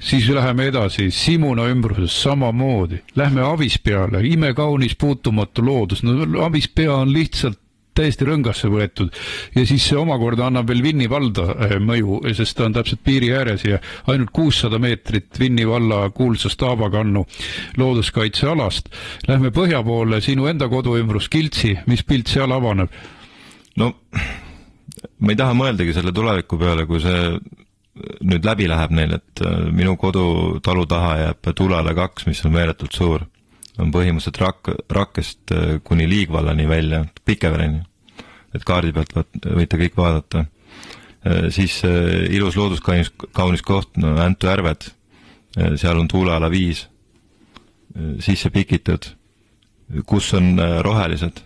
siis läheme edasi Simuna ümbruses samamoodi, lähme Avispeale, imekaunis puutumatu loodus, no Avispea on lihtsalt täiesti rõngasse võetud ja siis see omakorda annab veel Vinni valda mõju, sest ta on täpselt piiri ääres ja ainult 600 meetrit Vinni valla kuulsast Aabakannu looduskaitsealast. Lähme põhja poole, sinu enda koduümbrus Kiltsi, mis pilt seal avaneb? No, ma ei taha mõeldagi selle tuleviku peale, kui see nüüd läbi läheb neil, et minu kodutalu taha jääb Tulale 2, mis on meeletult suur. On põhimõtteliselt Rakkest kuni Liigvallani välja, Pikevereni, et kaardi pealt võite kõik vaadata. Siis ilus looduskaunis koht, Äntu Järved, seal on tuuleala 5, siis see Pikitud, kus on rohelised,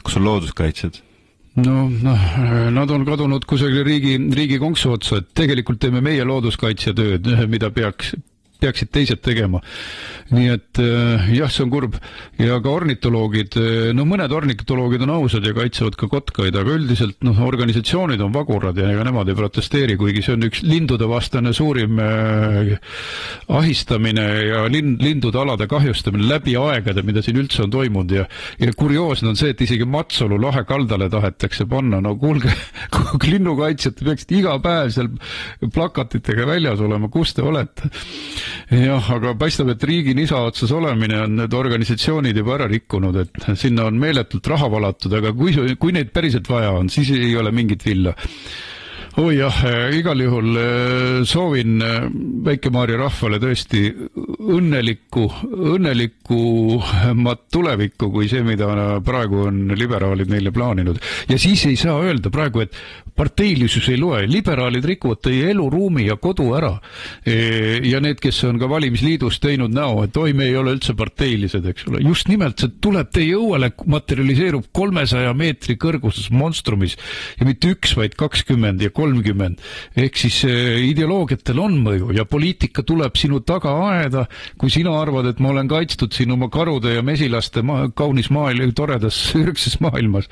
kus on looduskaitsjad. No, nad on kadunud kusagile riigi konksu otsa, et tegelikult teeme meie looduskaitsetööd, mida peaksid teised tegema. Nii et jah, see on kurb. Ja ka ornitoloogid, no mõned ornitoloogid on ausad ja kaitsevad ka kotkaid, aga üldiselt organisatsioonid on vagurad ja ega nemad ei protesteeri, kuigi see on üks lindude vastane suurim ahistamine ja lindude alade kahjustamine läbi aegade, mida siin üldse on toimunud ja kurioosne on see, et isegi Matsalu lahe kaldale tahetakse panna. No kuulge, linnukaitsjad peaksid iga päev seal plakatitega väljas olema, kus te olete? Jah, aga paistab, et riigi nisa otsas olemine on need organisatsioonid juba ära rikkunud, et sinna on meeletult raha valatud, aga kui neid päriselt vaja on, siis ei ole mingit villa. Jah, igal juhul soovin Väike-Maarja rahvale tõesti õnnelikumat tulevikku kui see, mida praegu on liberaalid neile plaaninud. Ja siis ei saa öelda praegu, et parteilisus ei loe. Liberaalid rikuvad teie eluruumi ja kodu ära. Ja need, kes on ka valimisliidus teinud näo, et oi, me ei ole üldse parteilised, eks ole. Just nimelt see tuleb teie õuele, materialiseerub 300 meetri kõrguses monstrumis ja mitte 1, vaid 20 ja 30. Ehk siis ideoloogiatel on mõju ja poliitika tuleb sinu taga aeda, kui sina arvad, et ma olen kaitstud siin oma karude ja mesilaste kaunis toredas ürgses maailmas.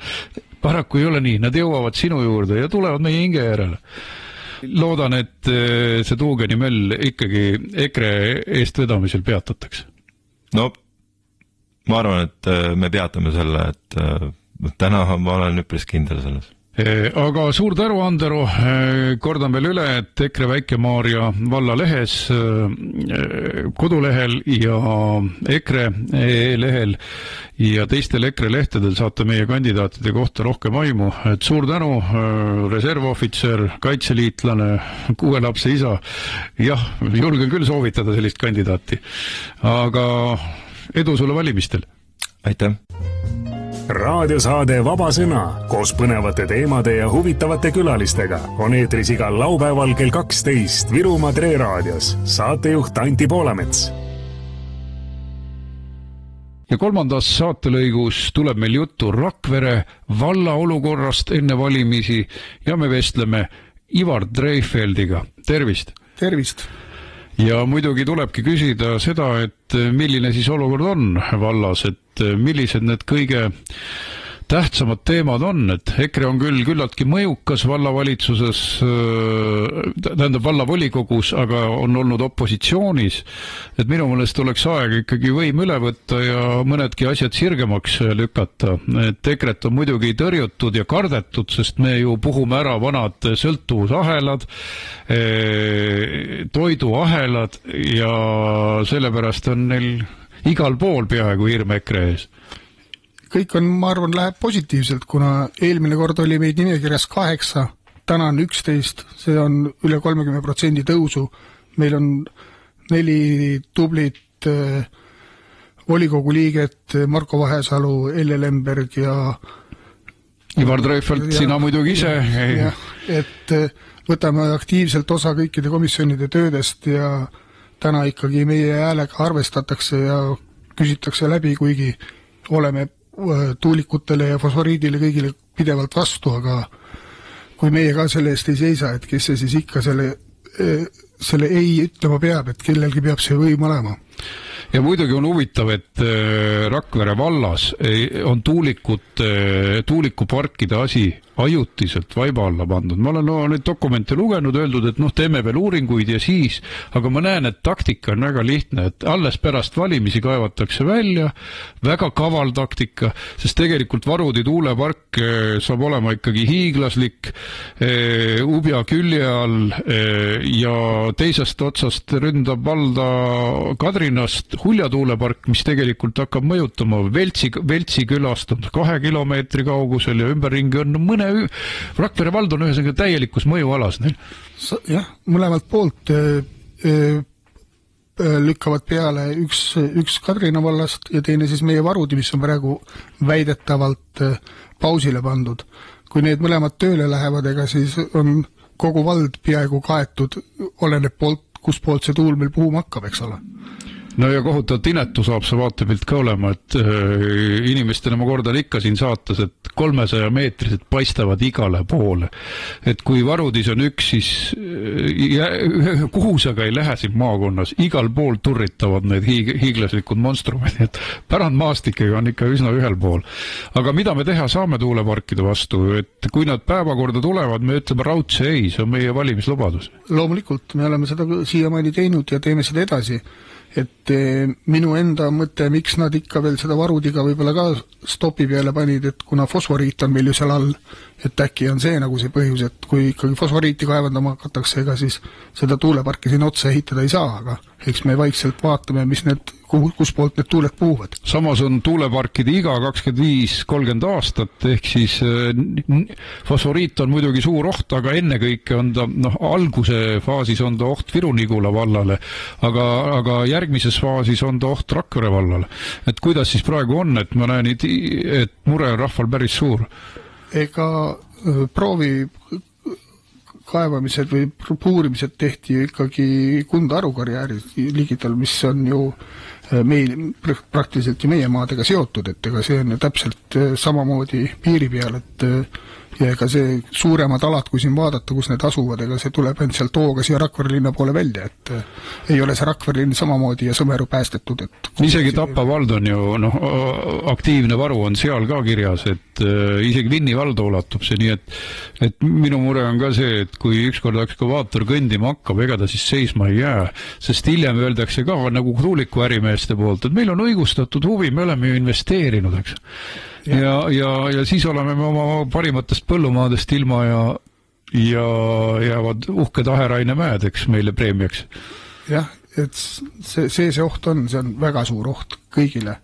Paraku ei ole nii, nad jõuavad sinu juurde ja tulevad meie hinge järele. Loodan, et see tuugenimell ikkagi EKRE eestvedamisel peatatakse. No, ma arvan, et me peatame selle, et täna ma olen üpris kindel selles. Aga suur tänu, Andero, kordan veel üle, et EKRE Väike-Maarja valla lehes, kodulehel ja EKRE lehel ja teistel EKRE lehtedel saate meie kandidaatide kohta rohkem aimu. Et suur tänu, reservohvitser, kaitseliitlane, 6 lapse isa. Jah, julgen küll soovitada sellist kandidaati. Aga edu sulle valimistel! Aitäh! Raadiosaade Vaba Sõna koos põnevate teemade ja huvitavate külalistega on eetris igal laupäeval kell 12 Virumaa Tre raadios. Saatejuht Anti Poolamets. Ja 3. saatelõigus tuleb meil juttu Rakvere valla olukorrast enne valimisi ja me vestleme Ivar Dreifeldiga. Tervist! Tervist! Ja muidugi tulebki küsida seda, et milline siis olukord on vallas, et millised need kõige tähtsamad teemad on, et EKRE on küll küllaltki mõjukas vallavalitsuses, tähendab vallavolikogus, aga on olnud opositsioonis, et minu meelest oleks aeg ikkagi võim üle võtta ja mõnedki asjad sirgemaks lükata. Et EKRE-t on muidugi tõrjutud ja kardetud, sest me ju puhume ära vanad sõltuvusahelad, toiduahelad ja sellepärast on neil igal pool peaaegu hirm EKRE ees. Kõik on, ma arvan, läheb positiivselt, kuna eelmine kord oli meid nimekirjas 8, täna on 11, see on üle 30% tõusu. Meil on 4 tublit volikogu liiget, Marko Vahesalu, Elle Lemberg ja Ivar Treifelt, sina muidugi ise. Et võtame aktiivselt osa kõikide komisjonide töödest ja täna ikkagi meie häälega arvestatakse ja küsitakse läbi, kuigi oleme tuulikutele ja fosforiidile kõigile pidevalt vastu, aga kui meie ka selle eest ei seisa, et kes see siis ikka selle ei ütlema peab, et kellelgi peab see võim olema. Ja muidugi on huvitav, et Rakvere vallas on tuulikuparkide asi ajutiselt vaiba alla pandud. Ma olen neid dokumente lugenud, öeldud, et teeme veel uuringuid ja siis, aga ma näen, et taktika on väga lihtne, et alles pärast valimisi kaevatakse välja, väga kaval taktika, sest tegelikult Varudi tuulepark saab olema ikkagi hiiglaslik, Ubja külje all ja teisest otsast ründab valda Kadrinast Hulja tuulepark, mis tegelikult hakkab mõjutama Veltsi külast on 2 kilomeetri kaugusel ja ümberringi on Rakvere vald on ühesõnaga täielikus mõjualas neil. Jah, mõlemalt poolt lükkavad peale üks Kadrina vallast ja teine siis meie Varudi, mis on praegu väidetavalt pausile pandud. Kui need mõlemad tööle lähevad, ega siis on kogu vald peaaegu kaetud, oleneb poolt, kus poolt see tuul meil puhuma hakkab, eks ole. No ja kohutav inetu saab see vaatepilt ka olema, et inimestele ma kordan ikka siin saates, et 300 meetrised paistavad igale poole. Et kui Varudis on üks, siis kuhu sa ka ei lähe siin maakonnas, igal pool turritavad need hiiglaslikud monstrumid, et pärandmaastikega on ikka üsna ühel pool. Aga mida me teha saame tuuleparkide vastu, et kui nad päevakorda tulevad, me ütleme raudse ei, see on meie valimislubadus. Loomulikult, me oleme seda siiamaani teinud ja teeme seda edasi. Et minu enda mõte, miks nad ikka veel seda Varudiga võib-olla ka stopi peale panid, et kuna fosforiit on meil ju seal all, et äkki on see nagu see põhjus, et kui ikkagi fosforiiti kaevandama hakatakse, ega siis seda tuuleparki siin otsa ehitada ei saa, aga eks me vaikselt vaatame, mis kus poolt need tuuled puhuvad. Samas on tuuleparkide iga 25-30 aastat, ehk siis fosforiit on muidugi suur oht, aga ennekõike on ta, alguse faasis on ta oht Viru-Nigula vallale, aga järgmises faasis on ta oht Rakvere vallale. Et kuidas siis praegu on, et ma näen, et mure on rahval päris suur? Ega proovi kaevamised või puurimised tehti ju ikkagi Kunda-Aru karjääris ligital, mis on ju praktiliselt ju meie maadega seotud, et ega see on ju täpselt samamoodi piiri peal, et ja ega see suuremad alad, kui siin vaadata, kus need asuvad, ega see tuleb end sealt Tooga siia Rakvere linna poole välja, et ei ole see Rakvere linn samamoodi ja Sõmeru päästetud. Isegi Tapa vald on ju, aktiivne varu on seal ka kirjas, et isegi Vinni valda ulatub see, nii et minu mure on ka see, et kui ükskord ekskavaator kõndima hakkab, ega ta siis seisma ei jää, sest hiljem öeldakse ka nagu tuuliku ärimeeste poolt, et meil on õigustatud huvi, me oleme ju investeerinud, eks. Ja siis oleme me oma parimatest põllumaadest ilma ja jäävad uhked Aherainemäed, eks, meile preemiaks. Jah, et see oht on, see on väga suur oht kõigile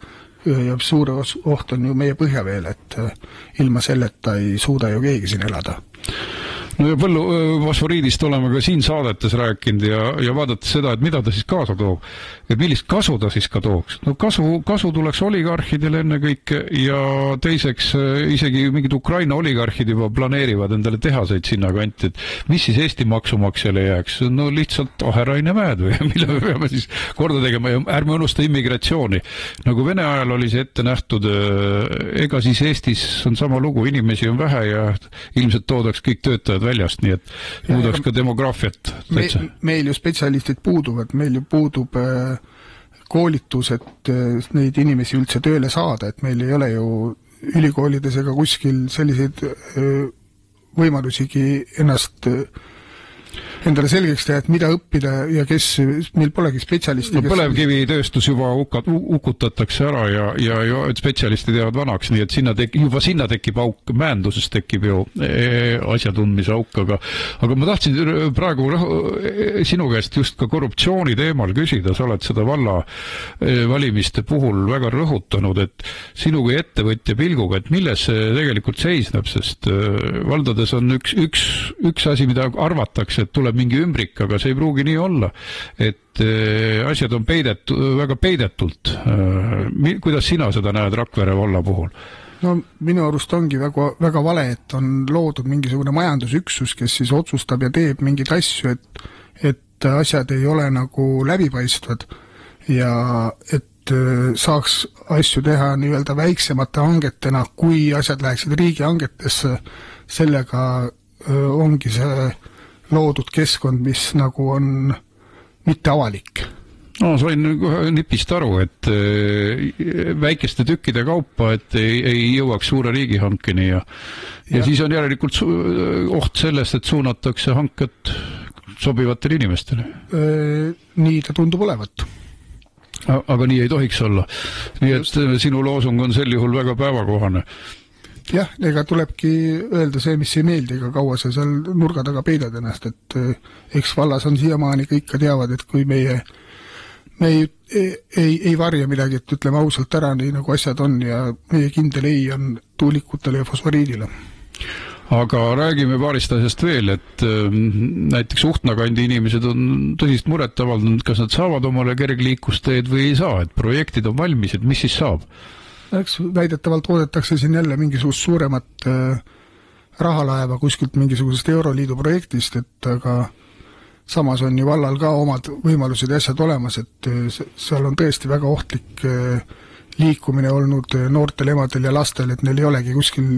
ja suur oht on ju meie põhjaveel, et ilma selleta ei suuda ju keegi siin elada. No ja fosforiidist oleme ka siin saadetes rääkinud ja vaadates seda, et mida ta siis kaasa toob. Et millist kasu ta siis ka tooks. No kasu tuleks oligarhidele ennekõike ja teiseks isegi mingid Ukraina oligarhid juba planeerivad endale tehaseid sinna kanti, et mis siis Eesti maksumaksjale jääks? No lihtsalt Aherainemäed või mille me peame siis korda tegema ja ärme unusta immigratsiooni. Nagu Vene ajal oli see ette nähtud, ega siis Eestis on sama lugu, inimesi on vähe ja ilmselt toodaks kõik töötajad väljast, nii et muudaks ka demograafiat. Meil ju spetsialistid puuduvad, meil ju puudub koolitus, et neid inimesi üldse tööle saada, et meil ei ole ju ülikoolides ega kuskil selliseid võimalusigi ennast endale selgeks teha, et mida õppida ja kes, meil polegi spetsialisti. No, põlevkivitööstus juba ukutatakse ära ja spetsialistid jäävad vanaks, nii et juba sinna tekib auk, määnduses tekib ju asjatundmise auk, aga ma tahtsin praegu sinu käest just ka korruptsiooni teemal küsida, sa oled seda valla valimiste puhul väga rõhutanud, et sinu kui ettevõtja pilguga, et milles see tegelikult seisneb, sest valdades on üks asi, mida arvatakse, et tuleb mingi ümbrik, aga see ei pruugi nii olla, et asjad on väga peidetult. Kuidas sina seda näed Rakvere valla puhul? No minu arust ongi väga vale, et on loodud mingisugune majandusüksus, kes siis otsustab ja teeb mingeid asju, et asjad ei ole nagu läbipaistvad ja et saaks asju teha nii-öelda väiksemate hangetena, kui asjad läheksid riigihangetesse, sellega ongi see loodud keskkond, mis nagu on mitte avalik. No, sain kohe nipist aru, et väikeste tükkide kaupa, et ei jõuaks suure riigihankeni ja siis on järelikult oht sellest, et suunatakse hanked sobivatele inimestele. Nii ta tundub olevat. Aga nii ei tohiks olla. Nii et sinu loosung on sel juhul väga päevakohane. Jah, ega tulebki öelda see, mis ei meeldi, ega kaua sa seal nurga taga peidad ennast, et eks vallas on siiamaani kõik ka teavad, et kui me ei varja midagi, et ütleme ausalt ära, nii nagu asjad on ja meie kindel ei on tuulikutele ja fosforiidile. Aga räägime paarist asjast veel, et näiteks Uhtna-kandi inimesed on tõsist muret avaldanud, kas nad saavad omale kergliikusteed või ei saa, et projektid on valmis, et mis siis saab? Eks väidetavalt oodatakse siin jälle mingisugust suuremat rahalaeva kuskilt mingisugusest Euroliidu projektist, et aga samas on ju vallal ka omad võimalused ja asjad olemas, et seal on tõesti väga ohtlik liikumine olnud noortel emadel ja lastel, et neil ei olegi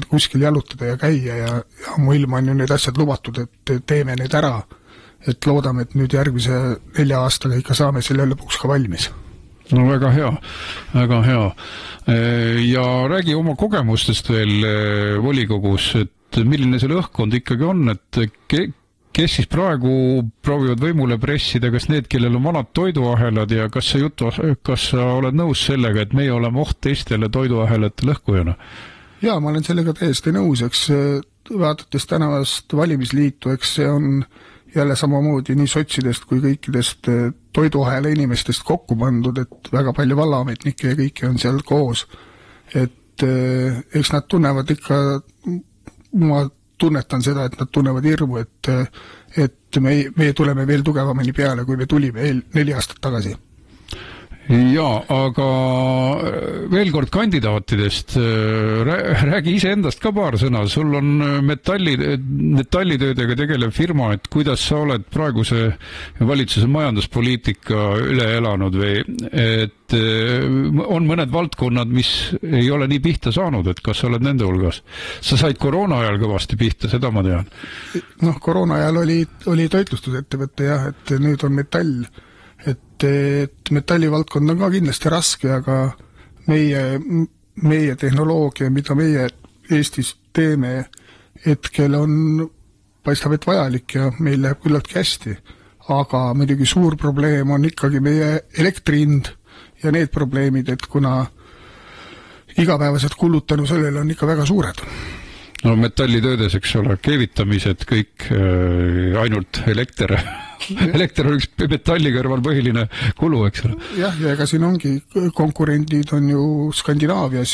kuskil jalutada ja käia ja ammuilma on ju need asjad lubatud, et teeme need ära, et loodame, et nüüd järgmise 4 aastaga ikka saame selle lõpuks ka valmis. No väga hea, väga hea. Ja räägi oma kogemustest veel volikogus, et milline selle õhkkond ikkagi on, et kes siis praegu proovivad võimule pressida, kas need, kellel on vanad toiduahelad ja kas sa oled nõus sellega, et meie oleme oht teistele toiduahelate lõhkujana? Jaa, ma olen sellega täiesti nõus, eks vaadates tänavast valimisliitu, eks see on jälle samamoodi nii sotsidest kui kõikidest toiduahela inimestest kokku pandud, et väga palju vallaametnikke ja kõiki on seal koos. Et eks nad tunnevad ikka, ma tunnetan seda, et nad tunnevad hirmu, et meie tuleme veel tugevamini peale, kui me tulime 4 aastat tagasi. Jaa, aga veel kord kandidaatidest, räägi ise endast ka paar sõna, sul on metallitöödega tegelev firma, et kuidas sa oled praeguse valitsuse majanduspoliitika üle elanud või et on mõned valdkonnad, mis ei ole nii pihta saanud, et kas sa oled nende hulgas? Sa said koroona ajal kõvasti pihta, seda ma tean. Noh, koroona ajal oli toitlustusettevõte jah, et nüüd on metall. Et metallivaldkond on ka kindlasti raske, aga meie tehnoloogia, mida meie Eestis teeme, hetkel paistab, et vajalik ja meil läheb küllaltki hästi. Aga muidugi suur probleem on ikkagi meie elektrihind ja need probleemid, et kuna igapäevased kulud tänu sellele on ikka väga suured. No metallitöödes, eks ole, keevitamised, kõik ainult elekter. Elekter on üks metalli kõrval põhiline kulu, eks ole. Jah, ja ega siin ongi, konkurendid on ju Skandinaavias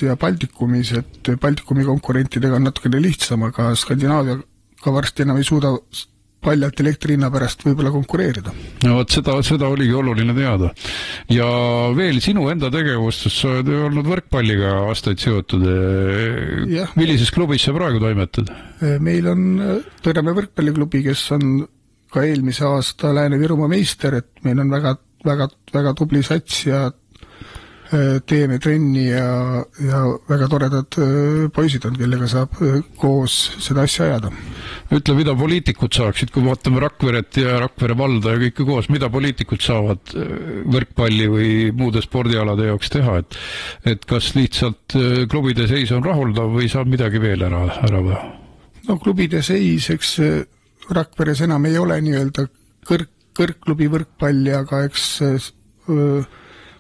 ja Baltikumis, et Baltikumi konkurentidega on natukene lihtsam, aga Skandinaavia ka varsti enam ei suuda paljalt elektrihinna pärast võib-olla konkureerida. No vot, seda oligi oluline teada. Ja veel sinu enda tegevustus, sa oled olnud võrkpalliga aastaid seotud. Millises klubis sa praegu toimetad? Meil on Tõreme võrkpalliklubi, kes on ka eelmise aasta Lääne-Virumaa meister, et meil on väga, väga, väga tubli sats ja teeme trenni ja väga toredad poisid on, kellega saab koos seda asja ajada. Ütle, mida poliitikud saaksid, kui vaatame Rakveret ja Rakvere valda ja kõike koos, mida poliitikud saavad võrkpalli või muude spordialade jaoks teha, et kas lihtsalt klubide seis on rahuldav või saab midagi veel ära või? No klubide seis, eks Rakveres enam ei ole nii-öelda kõrgklubi võrkpalli, aga eks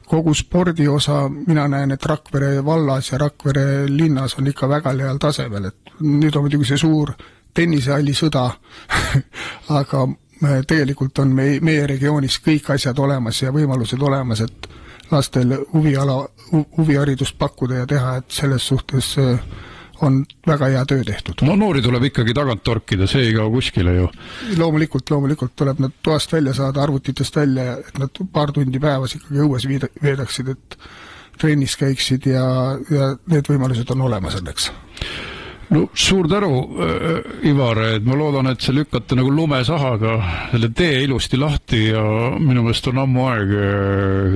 kogu spordi osa, mina näen, et Rakvere vallas ja Rakvere linnas on ikka väga heal tasemel, et nüüd on muidugi see suur tennisehalli sõda, aga tegelikult on meie regioonis kõik asjad olemas ja võimalused olemas, et lastel huviharidust pakkuda ja teha, et selles suhtes on väga hea töö tehtud. No noori tuleb ikkagi tagant torkida, see ei kao kuskile ju. Loomulikult tuleb nad toast välja saada, arvutitest välja, et nad paar tundi päevas ikkagi õues veedaksid, et trennis käiksid ja need võimalused on olemas õnneks. No suur tänu, Ivar, et ma loodan, et see lükkate nagu lumesahaga selle tee ilusti lahti ja minu meelest on ammu aeg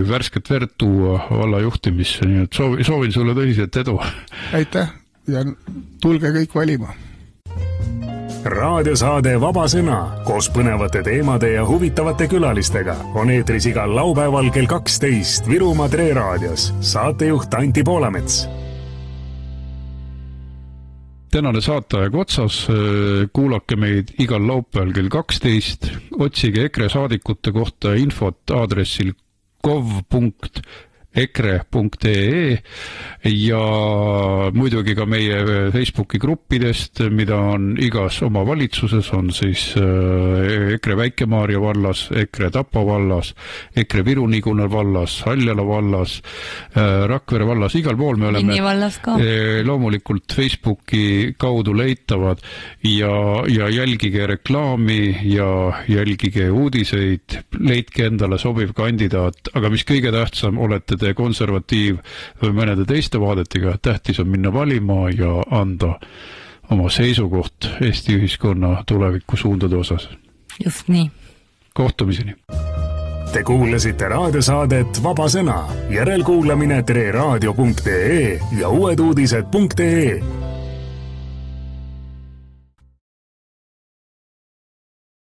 värsket verd tuua valla juhtimisse, nii et soovin sulle tõsiselt edu. Aitäh ja tulge kõik valima. Raadiosaade Vaba Sõna koos põnevate teemade ja huvitavate külalistega on eetris igal laupäeval kell 12 Virumaa Tre raadios. Saatejuht Anti Poolamets. Tänane saateaeg otsas, kuulake meid igal laupäeval kell 12, otsige EKRE saadikute kohta infot aadressil gov.ekre.ee ja muidugi ka meie Facebooki gruppidest, mida on igas oma valitsuses, on siis EKRE Väike-Maarja vallas, EKRE Tapa vallas, EKRE Viru-Nigula vallas, Haljala vallas, Rakvere vallas, igal pool me oleme loomulikult Facebooki kaudu leitavad ja jälgige reklaami ja jälgige uudiseid, leidke endale sobiv kandidaat, aga mis kõige tähtsam, olete te konservatiiv või mõnede teiste vaadetega, tähtis on minna valima ja anda oma seisukoht Eesti ühiskonna tuleviku suundade osas. Just nii. Kohtumiseni. Te kuulasite raadiosaadet Vaba Sõna, järelkuulamine treraadio.ee ja uueduudised.ee.